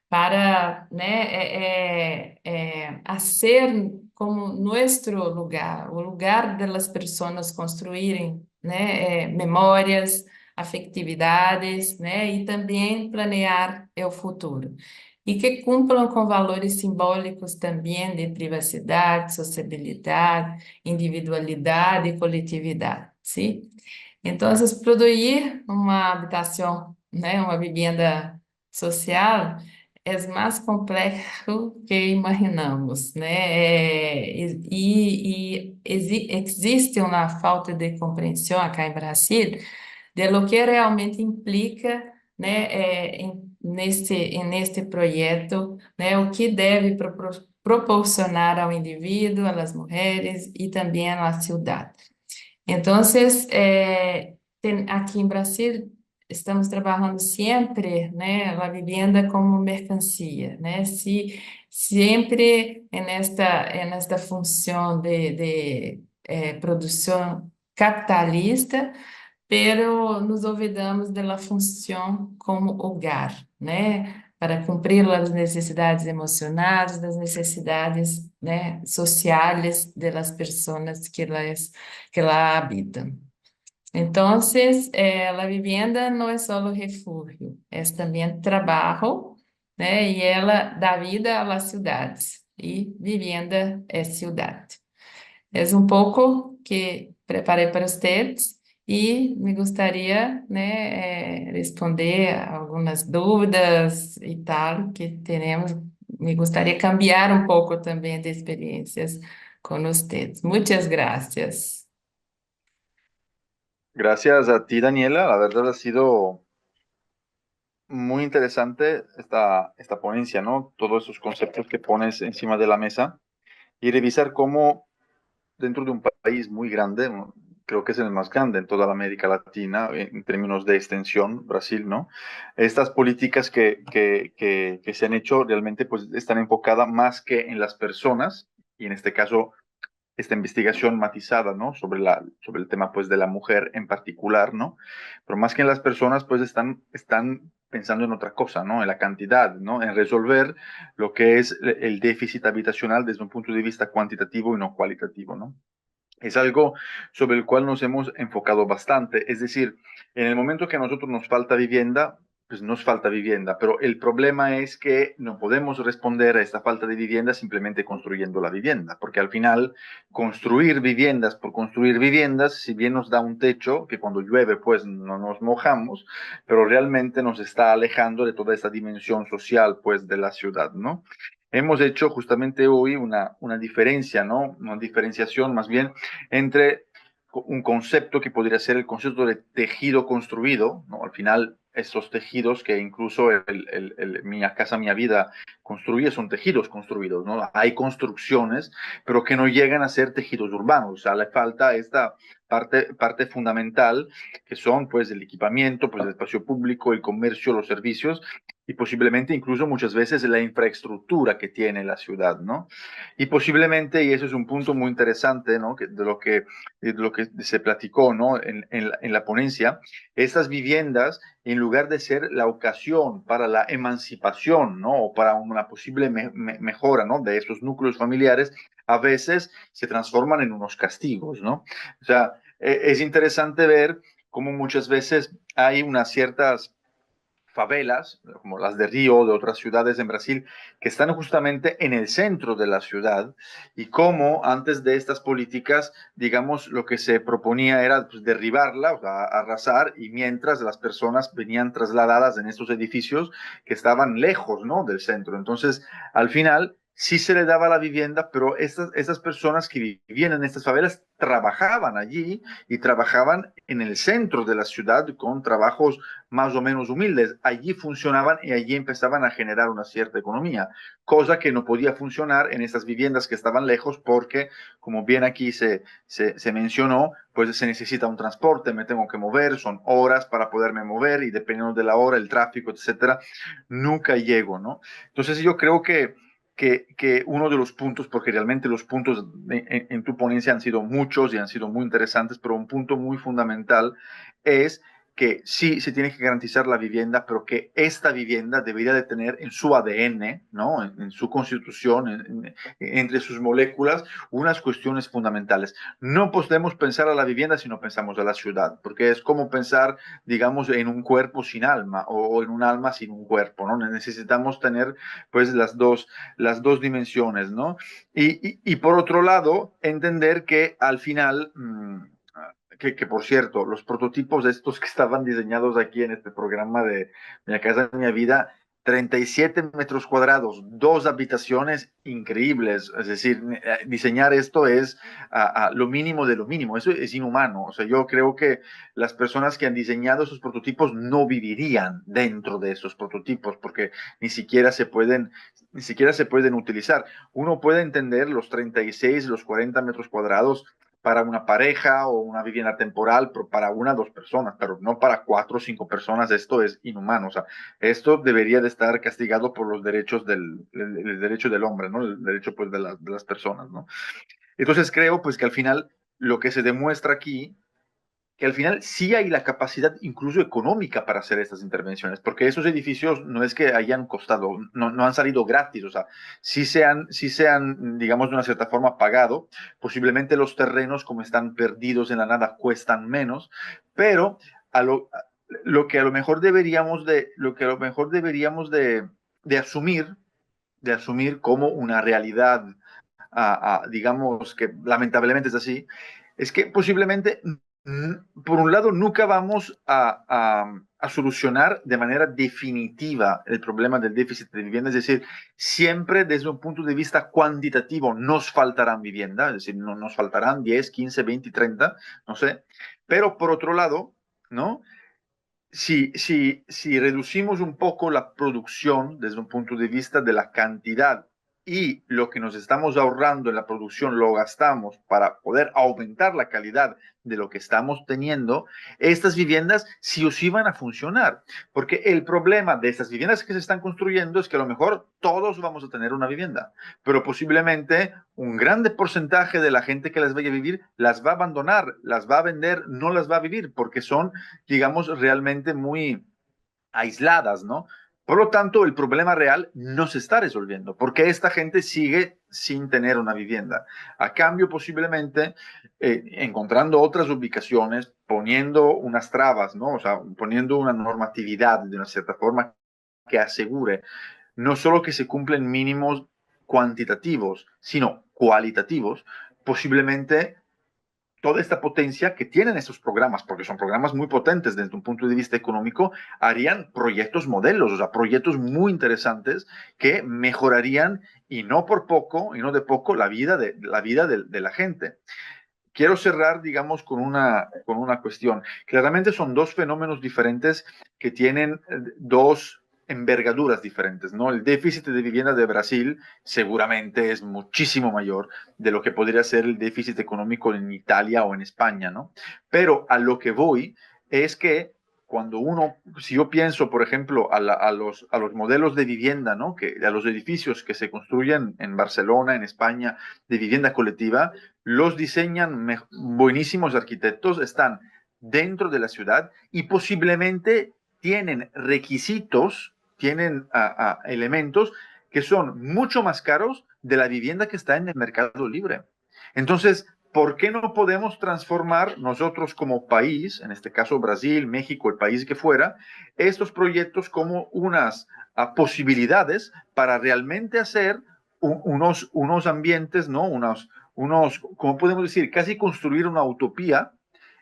[SPEAKER 2] para, né, a ser como nosso lugar, o lugar das pessoas construírem, né, memórias, afetividades, né, e também planear o futuro. E que cumpram com valores simbólicos também de privacidade, sociabilidade, individualidade e coletividade, sim? Então, produzir uma habitação, né, uma vivenda social é mais complexo que imaginamos, né? Existe uma falta de compreensão aqui em Brasil de lo que realmente implica, né, neste projeto, né, o que deve proporcionar ao indivíduo, às mulheres e também à cidade. Então, aqui em Brasil, estamos trabalhando sempre, né, a vivenda como mercancia, né, sempre nesta função de produção capitalista, pero nos olvidamos da função como hogar, né, para cumprir as necessidades emocionais, das necessidades, né, sociais das pessoas que lá habitam. Então, a vivienda não é só o refúgio, é também trabalho, né, e ela dá vida às cidades, e vivienda é cidade. É um pouco que preparei para vocês e me gostaria, né, responder algumas dúvidas e tal que teremos me gustaría cambiar un poco también de experiencias con ustedes. Muchas gracias.
[SPEAKER 1] Gracias a ti, Daniela. La verdad ha sido muy interesante esta ponencia, ¿no? Todos esos conceptos que pones encima de la mesa y revisar cómo dentro de un país muy grande, ¿no? Creo que es el más grande en toda la América Latina en términos de extensión, Brasil, ¿no? Estas políticas que se han hecho realmente pues están enfocadas más que en las personas y en este caso esta investigación matizada, ¿no? Sobre el tema, pues, de la mujer en particular, ¿no? Pero más que en las personas, pues, están pensando en otra cosa, ¿no? En la cantidad, ¿no? En resolver lo que es el déficit habitacional desde un punto de vista cuantitativo y no cualitativo, ¿no? Es algo sobre el cual nos hemos enfocado bastante. Es decir, en el momento que a nosotros nos falta vivienda, pues nos falta vivienda, pero el problema es que no podemos responder a esta falta de vivienda simplemente construyendo la vivienda, porque al final construir viviendas por construir viviendas, si bien nos da un techo, que cuando llueve pues no nos mojamos, pero realmente nos está alejando de toda esta dimensión social pues de la ciudad, ¿no? Hemos hecho justamente hoy una diferencia, ¿no? Una diferenciación más bien entre un concepto que podría ser el concepto de tejido construido, ¿no? Al final, estos tejidos que incluso Mi Casa, Mi Vida construye son tejidos construidos, ¿no? Hay construcciones, pero que no llegan a ser tejidos urbanos, o sea, le falta esta parte fundamental, que son, pues, el equipamiento, pues, el espacio público, el comercio, los servicios, y posiblemente incluso muchas veces la infraestructura que tiene la ciudad, ¿no? Y posiblemente, y eso es un punto muy interesante, ¿no? De lo que se platicó, ¿no? En la ponencia, estas viviendas, en lugar de ser la ocasión para la emancipación, ¿no? O para una posible mejora, ¿no? De estos núcleos familiares, a veces se transforman en unos castigos, ¿no? O sea, es interesante ver cómo muchas veces hay unas ciertas favelas, como las de Río, de otras ciudades en Brasil, que están justamente en el centro de la ciudad, y cómo antes de estas políticas, digamos, lo que se proponía era pues, derribarla, o sea, arrasar, y mientras las personas venían trasladadas en estos edificios que estaban lejos, ¿no? Del centro. Entonces, al final, sí se le daba la vivienda, pero estas personas que vivían en estas favelas trabajaban allí y trabajaban en el centro de la ciudad con trabajos más o menos humildes. Allí funcionaban y allí empezaban a generar una cierta economía, cosa que no podía funcionar en estas viviendas que estaban lejos porque, como bien aquí se mencionó, pues se necesita un transporte, me tengo que mover, son horas para poderme mover y dependiendo de la hora, el tráfico, etcétera, nunca llego, ¿no? Entonces yo creo que uno de los puntos, porque realmente los puntos en tu ponencia han sido muchos y han sido muy interesantes, pero un punto muy fundamental es que sí se tiene que garantizar la vivienda, pero que esta vivienda debería de tener en su ADN, ¿no? En su constitución, entre sus moléculas, unas cuestiones fundamentales. No podemos pensar a la vivienda si no pensamos a la ciudad, porque es como pensar, digamos, en un cuerpo sin alma o en un alma sin un cuerpo, ¿no? Necesitamos tener, pues, las dos dimensiones, ¿no? Y por otro lado, entender que al final... que por cierto, los prototipos de estos que estaban diseñados aquí en este programa de Mi Casa, Mi Vida, 37 metros cuadrados, dos habitaciones increíbles. Es decir, diseñar esto es lo mínimo de lo mínimo. Eso es inhumano. O sea, yo creo que las personas que han diseñado esos prototipos no vivirían dentro de esos prototipos porque ni siquiera se pueden utilizar. Uno puede entender los 36, los 40 metros cuadrados para una pareja o una vivienda temporal, pero para una o dos personas, pero no para cuatro o cinco personas. Esto es inhumano. O sea, esto debería de estar castigado por los derechos el derecho del hombre, ¿no? El derecho pues de las personas, ¿no? Entonces creo pues que al final lo que se demuestra aquí que al final sí hay la capacidad incluso económica para hacer estas intervenciones, porque esos edificios no es que hayan costado, no han salido gratis, o sea, sí se han, digamos, de una cierta forma pagado, posiblemente los terrenos como están perdidos en la nada cuestan menos, pero a lo que a lo mejor deberíamos de asumir como una realidad, digamos que lamentablemente es así, es que posiblemente por un lado, nunca vamos a solucionar de manera definitiva el problema del déficit de vivienda, es decir, siempre desde un punto de vista cuantitativo nos faltarán viviendas, es decir, no, nos faltarán 10, 15, 20, 30, no sé, pero por otro lado, ¿no? Si reducimos un poco la producción desde un punto de vista de la cantidad y lo que nos estamos ahorrando en la producción lo gastamos para poder aumentar la calidad de lo que estamos teniendo, estas viviendas sí o sí van a funcionar. Porque el problema de estas viviendas que se están construyendo es que a lo mejor todos vamos a tener una vivienda, pero posiblemente un grande porcentaje de la gente que las vaya a vivir las va a abandonar, las va a vender, no las va a vivir porque son, digamos, realmente muy aisladas, ¿no? Por lo tanto, el problema real no se está resolviendo, porque esta gente sigue sin tener una vivienda. A cambio, posiblemente, encontrando otras ubicaciones, poniendo unas trabas, ¿no? O sea, poniendo una normatividad de una cierta forma que asegure no solo que se cumplen mínimos cuantitativos, sino cualitativos, posiblemente toda esta potencia que tienen estos programas, porque son programas muy potentes desde un punto de vista económico, harían proyectos modelos, o sea, proyectos muy interesantes que mejorarían, y no por poco, y no de poco, la vida de la gente. Quiero cerrar, digamos, con una cuestión. Claramente son dos fenómenos diferentes que tienen dos envergaduras diferentes, ¿no? El déficit de vivienda de Brasil seguramente es muchísimo mayor de lo que podría ser el déficit económico en Italia o en España, ¿no? Pero a lo que voy es que cuando uno, si yo pienso, por ejemplo, a los modelos de vivienda, ¿no? A los edificios que se construyen en Barcelona, en España, de vivienda colectiva, los diseñan buenísimos arquitectos, están dentro de la ciudad y posiblemente tienen requisitos, tienen elementos que son mucho más caros de la vivienda que está en el mercado libre. Entonces, ¿por qué no podemos transformar nosotros como país, en este caso Brasil, México, el país que fuera, estos proyectos como unas posibilidades para realmente hacer unos ambientes, ¿no? ¿Cómo podemos decir? Casi construir una utopía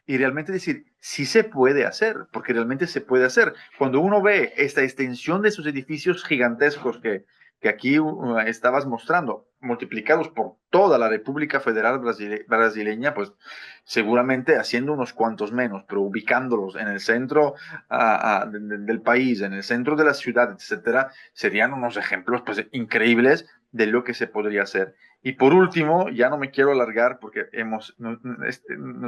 [SPEAKER 1] y realmente decir, sí se puede hacer, porque realmente se puede hacer. Cuando uno ve esta extensión de esos edificios gigantescos que aquí estabas mostrando, multiplicados por toda la República Federal Brasileña, pues seguramente haciendo unos cuantos menos, pero ubicándolos en el centro del país, en el centro de la ciudad, etcétera, serían unos ejemplos pues, increíbles de lo que se podría hacer. Y por último, ya no me quiero alargar porque nos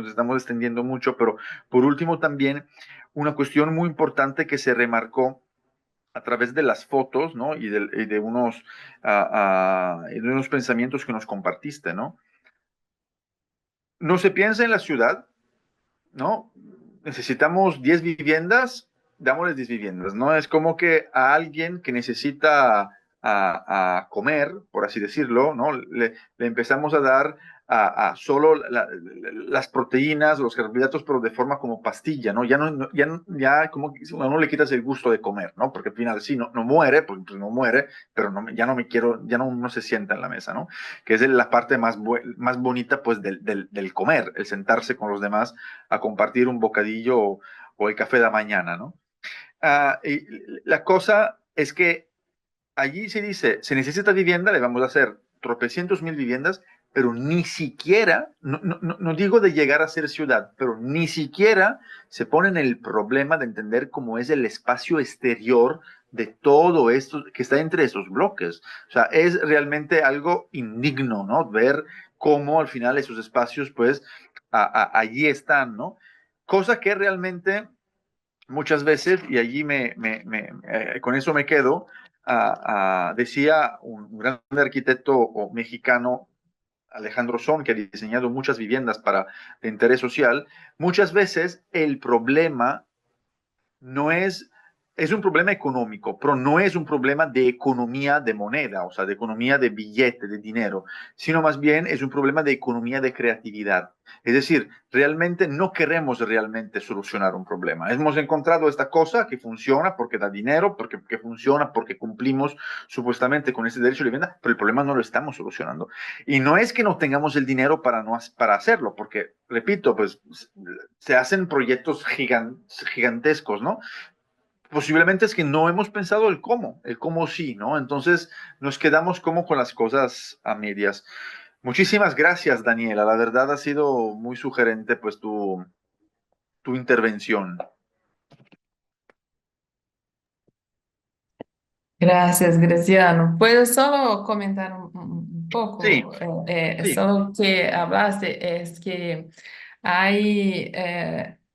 [SPEAKER 1] estamos extendiendo mucho, pero por último también una cuestión muy importante que se remarcó a través de las fotos, ¿no? Y de unos pensamientos que nos compartiste, ¿no? No se piensa en la ciudad, ¿no? Necesitamos 10 viviendas, dámosles 10 viviendas, ¿no? Es como que a alguien que necesita a comer, por así decirlo, ¿no? Le empezamos a dar solo las proteínas, los carbohidratos, pero de forma como pastilla, ¿no? Ya como que a uno le quitas el gusto de comer, ¿no? Porque al final sí, no muere, pues no muere, pero ya no me quiero, ya no se sienta en la mesa, ¿no? Que es la parte más bonita, pues, del comer, el sentarse con los demás a compartir un bocadillo o el café de mañana, ¿no? Y la cosa es que allí se dice, se necesita vivienda, le vamos a hacer tropecientos mil viviendas, pero ni siquiera, no digo de llegar a ser ciudad, pero ni siquiera se ponen el problema de entender cómo es el espacio exterior de todo esto que está entre esos bloques. O sea, es realmente algo indigno, ¿no? Ver cómo al final esos espacios, pues, allí están, ¿no? Cosa que realmente muchas veces, y allí con eso me quedo, decía un gran arquitecto mexicano, Alejandro Son, que ha diseñado muchas viviendas para de interés social, muchas veces el problema no es es un problema económico, pero no es un problema de economía de moneda, o sea, de economía de billete, de dinero, sino más bien es un problema de economía de creatividad. Es decir, realmente no queremos realmente solucionar un problema. Hemos encontrado esta cosa que funciona porque da dinero, porque que funciona porque cumplimos supuestamente con ese derecho de vivienda, pero el problema no lo estamos solucionando. Y no es que no tengamos el dinero para, no, para hacerlo, porque, repito, pues se hacen proyectos gigantescos, ¿no? Posiblemente es que no hemos pensado el cómo sí, ¿no? Entonces nos quedamos como con las cosas a medias. Muchísimas gracias, Daniela. La verdad ha sido muy sugerente pues tu intervención.
[SPEAKER 2] Gracias, Graciano. ¿Puedo solo comentar un
[SPEAKER 1] Sí,
[SPEAKER 2] poco?
[SPEAKER 1] sí.
[SPEAKER 2] Solo que hablaste es que hay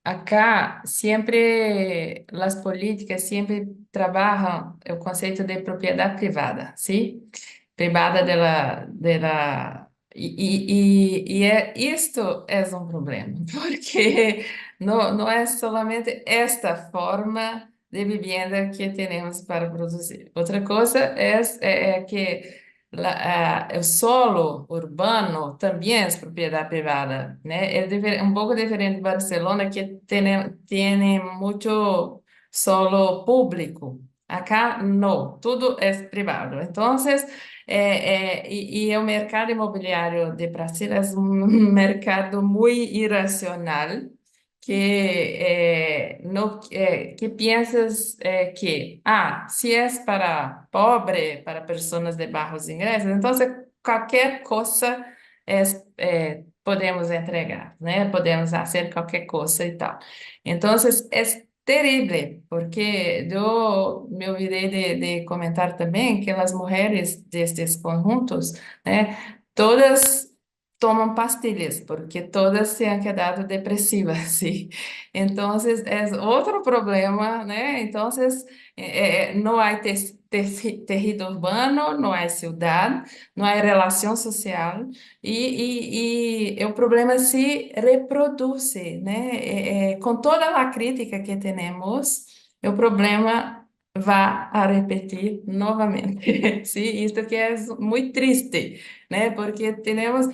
[SPEAKER 2] acá siempre las políticas siempre trabajan el concepto de propiedad privada, ¿sí? Privada esto es un problema, porque no es solamente esta forma de vivienda que tenemos para producir. Outra coisa é que o solo urbano também é propriedade privada, né? É um pouco diferente de Barcelona, que tem muito solo público. Acá não, tudo é privado. Então, o mercado imobiliário de Brasil é um mercado muito irracional que piensas que, si es para pobre, para personas de bajos ingresos, entonces cualquier cosa podemos entregar, ¿no? Podemos hacer cualquier cosa y tal. Entonces es terrible, porque yo me olvidé de comentar también que las mujeres de estos conjuntos, ¿no? Todas tomam pastilhas, porque todas se han quedado depresivas, ¿sí? Entonces, es otro problema, ¿no? Entonces, no hay tejido urbano, no hay ciudad, no hay relación social, y el problema se reproduce, ¿no? Con toda la crítica que tenemos, el problema va a repetir novamente, ¿sí? Esto que es muy triste, ¿no? Porque tenemos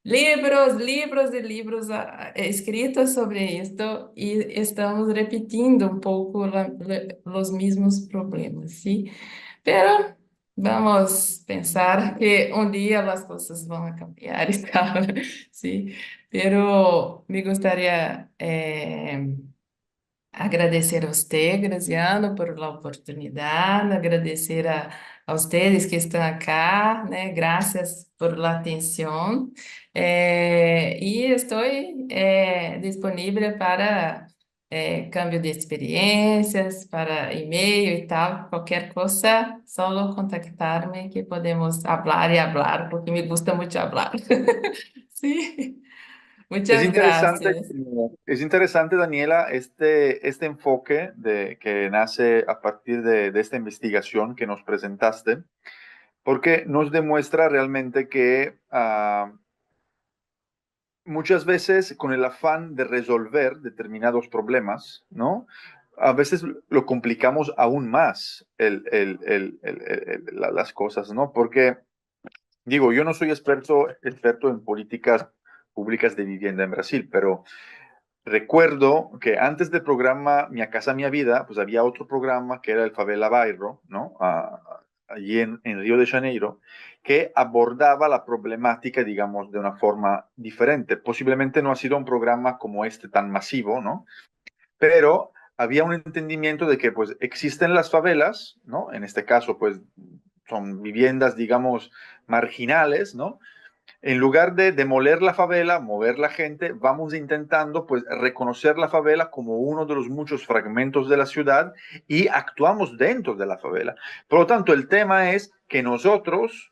[SPEAKER 2] libros, libros e livros escritos sobre esto y estamos repitiendo un poco los mismos problemas, ¿sí? Pero vamos a pensar que un día las cosas van a cambiar y tal, ¿sí? Pero me gustaría agradecer a usted, Graziano, por la oportunidad, agradecer a ustedes que están acá, né? Gracias por la atención. Y estoy disponible para cambio de experiencias, para email y tal, cualquier cosa, solo contactarme que podemos hablar y hablar, porque me gusta mucho hablar. Sí, muchas gracias.
[SPEAKER 1] Es interesante, Daniela, este enfoque que nace a partir de esta investigación que nos presentaste, porque nos demuestra realmente que muchas veces con el afán de resolver determinados problemas, ¿no? A veces lo complicamos aún más las cosas, ¿no? Porque, digo, yo no soy experto en políticas públicas de vivienda en Brasil, pero recuerdo que antes del programa Mi Casa, Mi Vida, pues había otro programa que era el Favela Bairro, ¿no? Allí en Río de Janeiro, que abordaba la problemática, digamos, de una forma diferente. Posiblemente no ha sido un programa como este tan masivo, ¿no? Pero había un entendimiento de que pues existen las favelas, ¿no? En este caso, pues son viviendas, digamos, marginales, ¿no? En lugar de demoler la favela, mover la gente, vamos intentando pues reconocer la favela como uno de los muchos fragmentos de la ciudad y actuamos dentro de la favela. Por lo tanto, el tema es que nosotros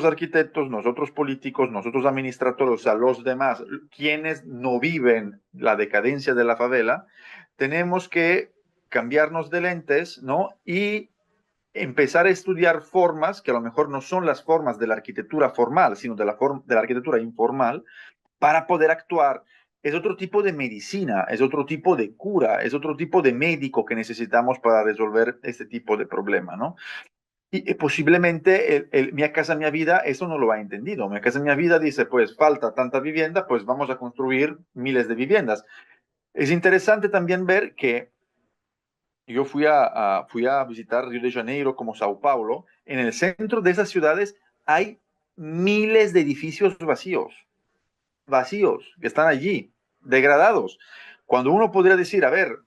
[SPEAKER 1] arquitectos, nosotros políticos, nosotros administradores, o sea, los demás, quienes no viven la decadencia de la favela, tenemos que cambiarnos de lentes, ¿no? Y empezar a estudiar formas que a lo mejor no son las formas de la arquitectura formal, sino de la arquitectura informal, para poder actuar es otro tipo de medicina, es otro tipo de cura, es otro tipo de médico que necesitamos para resolver este tipo de problema, ¿no? Y posiblemente Mia Casa Mia Vida eso no lo ha entendido. Mia Casa Mia Vida dice, pues falta tanta vivienda, pues vamos a construir miles de viviendas. Es interesante también ver que yo fui a visitar Río de Janeiro como Sao Paulo. En el centro de esas ciudades hay miles de edificios vacíos, que están allí, degradados. Cuando uno podría decir, a ver,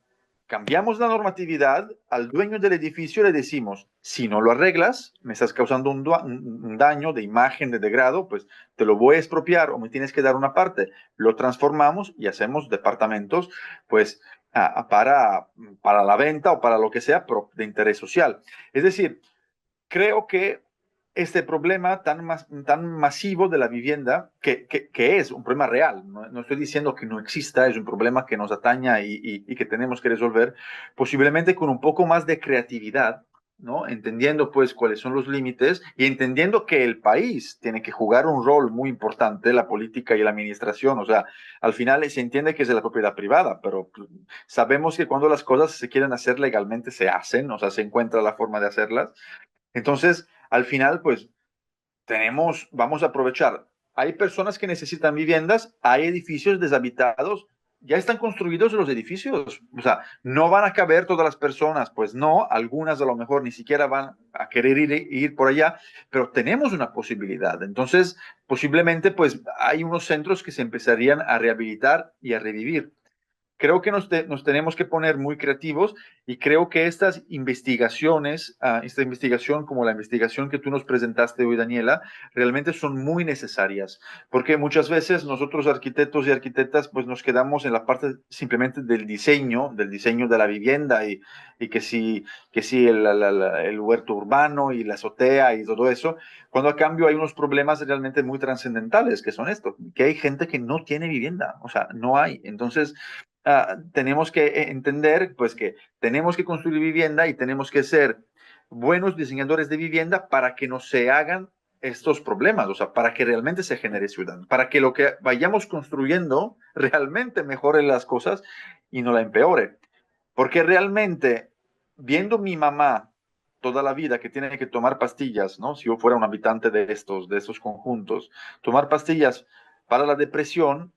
[SPEAKER 1] cambiamos la normatividad, al dueño del edificio le decimos, si no lo arreglas, me estás causando un daño de imagen, de degrado, pues te lo voy a expropiar o me tienes que dar una parte. Lo transformamos y hacemos departamentos, pues, para la venta o para lo que sea, pero de interés social. Es decir, creo que este problema tan masivo de la vivienda, que es un problema real, no, estoy diciendo que no exista, es un problema que nos ataña y que tenemos que resolver, posiblemente con un poco más de creatividad, ¿no? Entendiendo pues cuáles son los límites y entendiendo que el país tiene que jugar un rol muy importante, la política y la administración, o sea, al final se entiende que es de la propiedad privada, pero sabemos que cuando las cosas se quieren hacer legalmente se hacen, o sea, se encuentra la forma de hacerlas. Entonces, al final, pues vamos a aprovechar. Hay personas que necesitan viviendas, hay edificios deshabitados, ya están construidos los edificios, o sea, no van a caber todas las personas, pues no, algunas a lo mejor ni siquiera van a querer ir por allá, pero tenemos una posibilidad. Entonces, posiblemente, pues hay unos centros que se empezarían a rehabilitar y a revivir. Creo que nos tenemos que poner muy creativos y creo que estas investigaciones, esta investigación como la investigación que tú nos presentaste hoy, Daniela, realmente son muy necesarias, porque muchas veces nosotros arquitectos y arquitectas pues nos quedamos en la parte simplemente del diseño de la vivienda y que si el huerto urbano y la azotea y todo eso, cuando a cambio hay unos problemas realmente muy trascendentales que son estos, que hay gente que no tiene vivienda, o sea, no hay. Entonces, tenemos que entender pues que tenemos que construir vivienda y tenemos que ser buenos diseñadores de vivienda para que no se hagan estos problemas, o sea, para que realmente se genere ciudad, para que lo que vayamos construyendo realmente mejore las cosas y no la empeore. Porque realmente, viendo mi mamá toda la vida que tiene que tomar pastillas, ¿no? Si yo fuera un habitante de estos conjuntos, tomar pastillas para la depresión,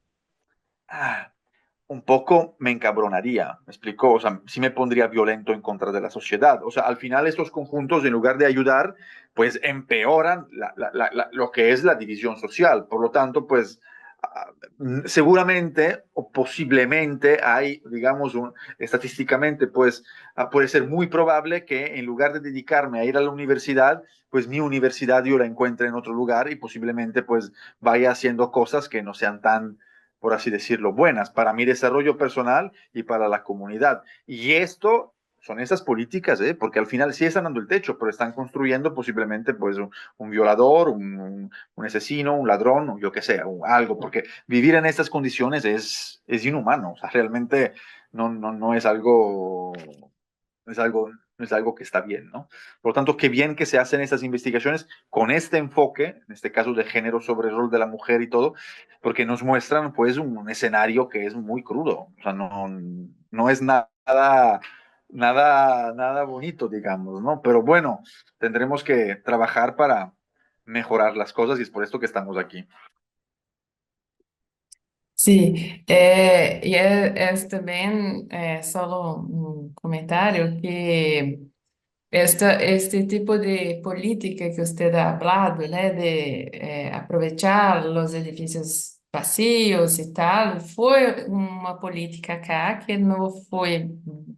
[SPEAKER 1] ah, un poco me encabronaría, me explicó, o sea, sí me pondría violento en contra de la sociedad. O sea, al final estos conjuntos, en lugar de ayudar, pues empeoran lo que es la división social. Por lo tanto, pues seguramente o posiblemente hay, digamos, estadísticamente, pues puede ser muy probable que en lugar de dedicarme a ir a la universidad, pues mi universidad yo la encuentre en otro lugar y posiblemente pues vaya haciendo cosas que no sean tan, por así decirlo, buenas para mi desarrollo personal y para la comunidad. Y esto son esas políticas, ¿eh? Porque al final sí están dando el techo, pero están construyendo posiblemente pues un violador, un asesino, un ladrón, o yo qué sé, algo, porque vivir en estas condiciones es inhumano, o sea, realmente no es algo, no es algo que está bien, ¿no? Por lo tanto, qué bien que se hacen estas investigaciones con este enfoque, en este caso de género sobre el rol de la mujer y todo, porque nos muestran pues un escenario que es muy crudo, o sea, no es nada bonito, digamos, ¿no? Pero bueno, tendremos que trabajar para mejorar las cosas y es por esto que estamos aquí.
[SPEAKER 2] Sí, y es también solo un comentario que este tipo de política que usted ha hablado, né, de aprovechar los edificios vacíos y tal, fue una política acá que no fue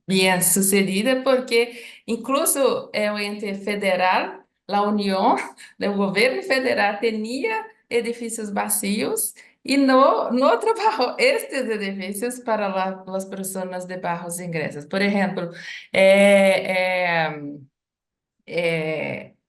[SPEAKER 2] bien sucedida porque incluso el ente federal, la Unión del gobierno federal tenía edificios vacíos y no trabajó estos edificios para las personas de bajos ingresos. Por ejemplo,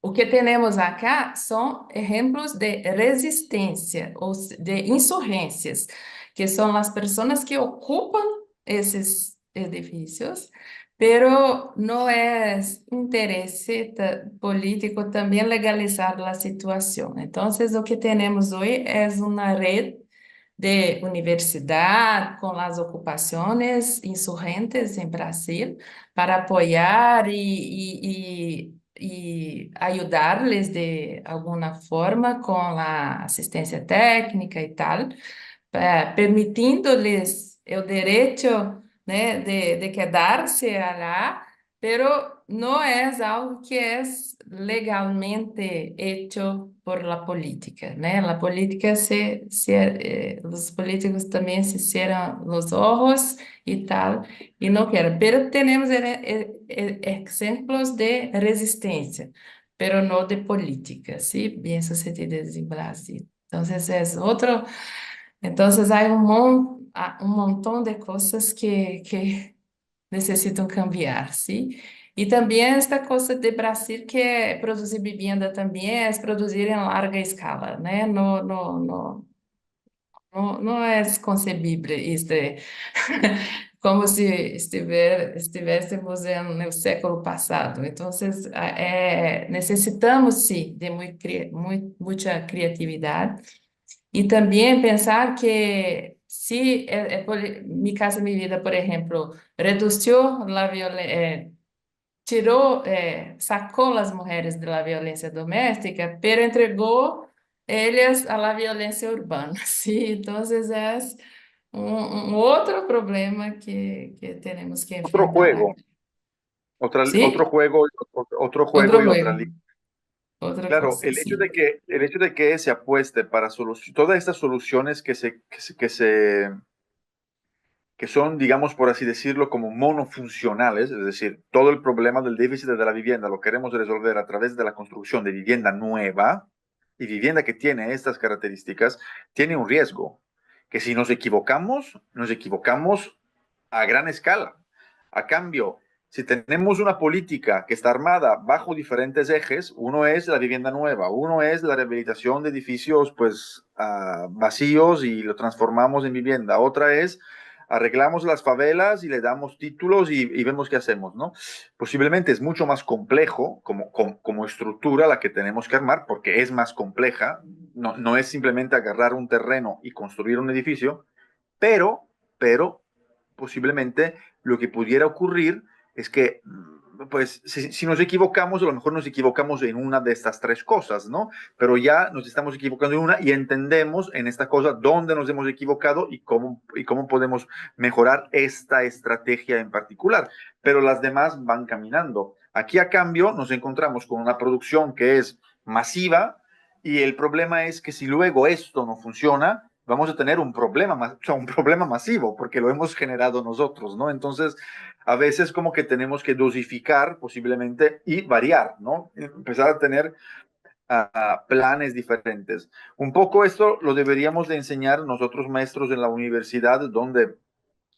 [SPEAKER 2] o que temos acá são exemplos de resistência ou de insurgências, que são as pessoas que ocupam esses edifícios, pero não é interesse político também legalizar a situação. Então, o que temos hoje é uma rede de universidad con las ocupaciones insurgentes en Brasil para apoyar y ayudarles de alguna forma con la asistencia técnica y tal, permitindo-lhes o direito, né, de quedar-se lá, pero não é algo que é legalmente hecho por la política, né? La política os políticos também se cierran los ojos e tal, e não querem. Pero temos exemplos de resistência, pero não de política, ¿sí? Bien sucedidas em Brasil. Então, esse é outro. Entonces hay un montón de cosas que necesitan cambiar, ¿sí? Y también esta cosa de Brasil que producir vivienda también es producir en larga escala, ¿no? No es concebible esto, como si estivéssemos en el século pasado. Entonces, necesitamos, sí, de mucha creatividad. E também pensar que se Mi Casa Mi Vida, por exemplo, reduziu a violência, tirou, sacou as mulheres da violência doméstica, pero entregou eles à violência urbana, sim? Então, é um outro problema que temos que
[SPEAKER 1] Otro
[SPEAKER 2] enfrentar,
[SPEAKER 1] juego, otro
[SPEAKER 2] sim?
[SPEAKER 1] juego, otro
[SPEAKER 2] Outro
[SPEAKER 1] juego y otra
[SPEAKER 2] luego,
[SPEAKER 1] liga.
[SPEAKER 2] outra
[SPEAKER 1] Claro,
[SPEAKER 2] coisa, sim.
[SPEAKER 1] el hecho de que se apueste para todas estas soluciones que son, digamos, por así decirlo, como monofuncionales, es decir, todo el problema del déficit de la vivienda lo queremos resolver a través de la construcción de vivienda nueva, y vivienda que tiene estas características, tiene un riesgo, que si nos equivocamos a gran escala. A cambio, si tenemos una política que está armada bajo diferentes ejes, uno es la vivienda nueva, uno es la rehabilitación de edificios pues vacíos y lo transformamos en vivienda, otra es arreglamos las favelas y le damos títulos y vemos qué hacemos, ¿no? Posiblemente es mucho más complejo como estructura la que tenemos que armar porque es más compleja, no es simplemente agarrar un terreno y construir un edificio, pero posiblemente lo que pudiera ocurrir es que, pues, si nos equivocamos, a lo mejor nos equivocamos en una de estas tres cosas, ¿no? Pero ya nos estamos equivocando en una y entendemos en esta cosa dónde nos hemos equivocado y cómo podemos mejorar esta estrategia en particular. Pero las demás van caminando. Aquí, a cambio, nos encontramos con una producción que es masiva y el problema es que si luego esto no funciona, vamos a tener un problema, o sea, un problema masivo, porque lo hemos generado nosotros, ¿no? Entonces, a veces como que tenemos que dosificar posiblemente y variar, ¿no? Empezar a tener planes diferentes. Un poco esto lo deberíamos de enseñar nosotros maestros en la universidad, donde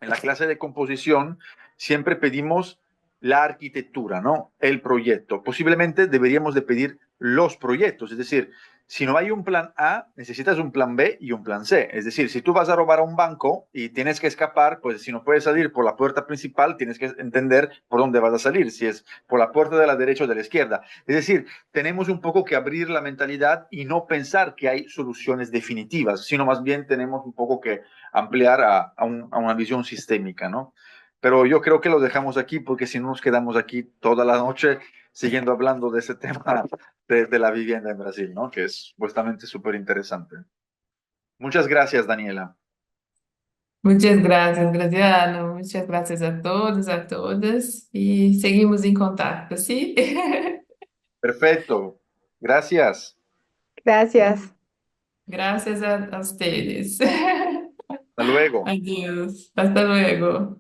[SPEAKER 1] en la clase de composición siempre pedimos la arquitectura, ¿no? El proyecto. Posiblemente deberíamos de pedir los proyectos, es decir, si no hay un plan A, necesitas un plan B y un plan C. Es decir, si tú vas a robar a un banco y tienes que escapar, pues si no puedes salir por la puerta principal, tienes que entender por dónde vas a salir, si es por la puerta de la derecha o de la izquierda. Es decir, tenemos un poco que abrir la mentalidad y no pensar que hay soluciones definitivas, sino más bien tenemos un poco que ampliar a una visión sistémica, ¿no? Pero yo creo que lo dejamos aquí porque si no nos quedamos aquí toda la noche siguiendo hablando de ese tema de la vivienda en Brasil, ¿no? Que es supuestamente súper interesante. Muchas gracias, Daniela.
[SPEAKER 2] Muchas gracias, Graciano. Muchas gracias a todos, a todas. Y seguimos en contacto, ¿sí?
[SPEAKER 1] Perfecto. Gracias.
[SPEAKER 3] Gracias.
[SPEAKER 2] Gracias a ustedes.
[SPEAKER 1] Hasta luego.
[SPEAKER 2] Adiós. Hasta luego.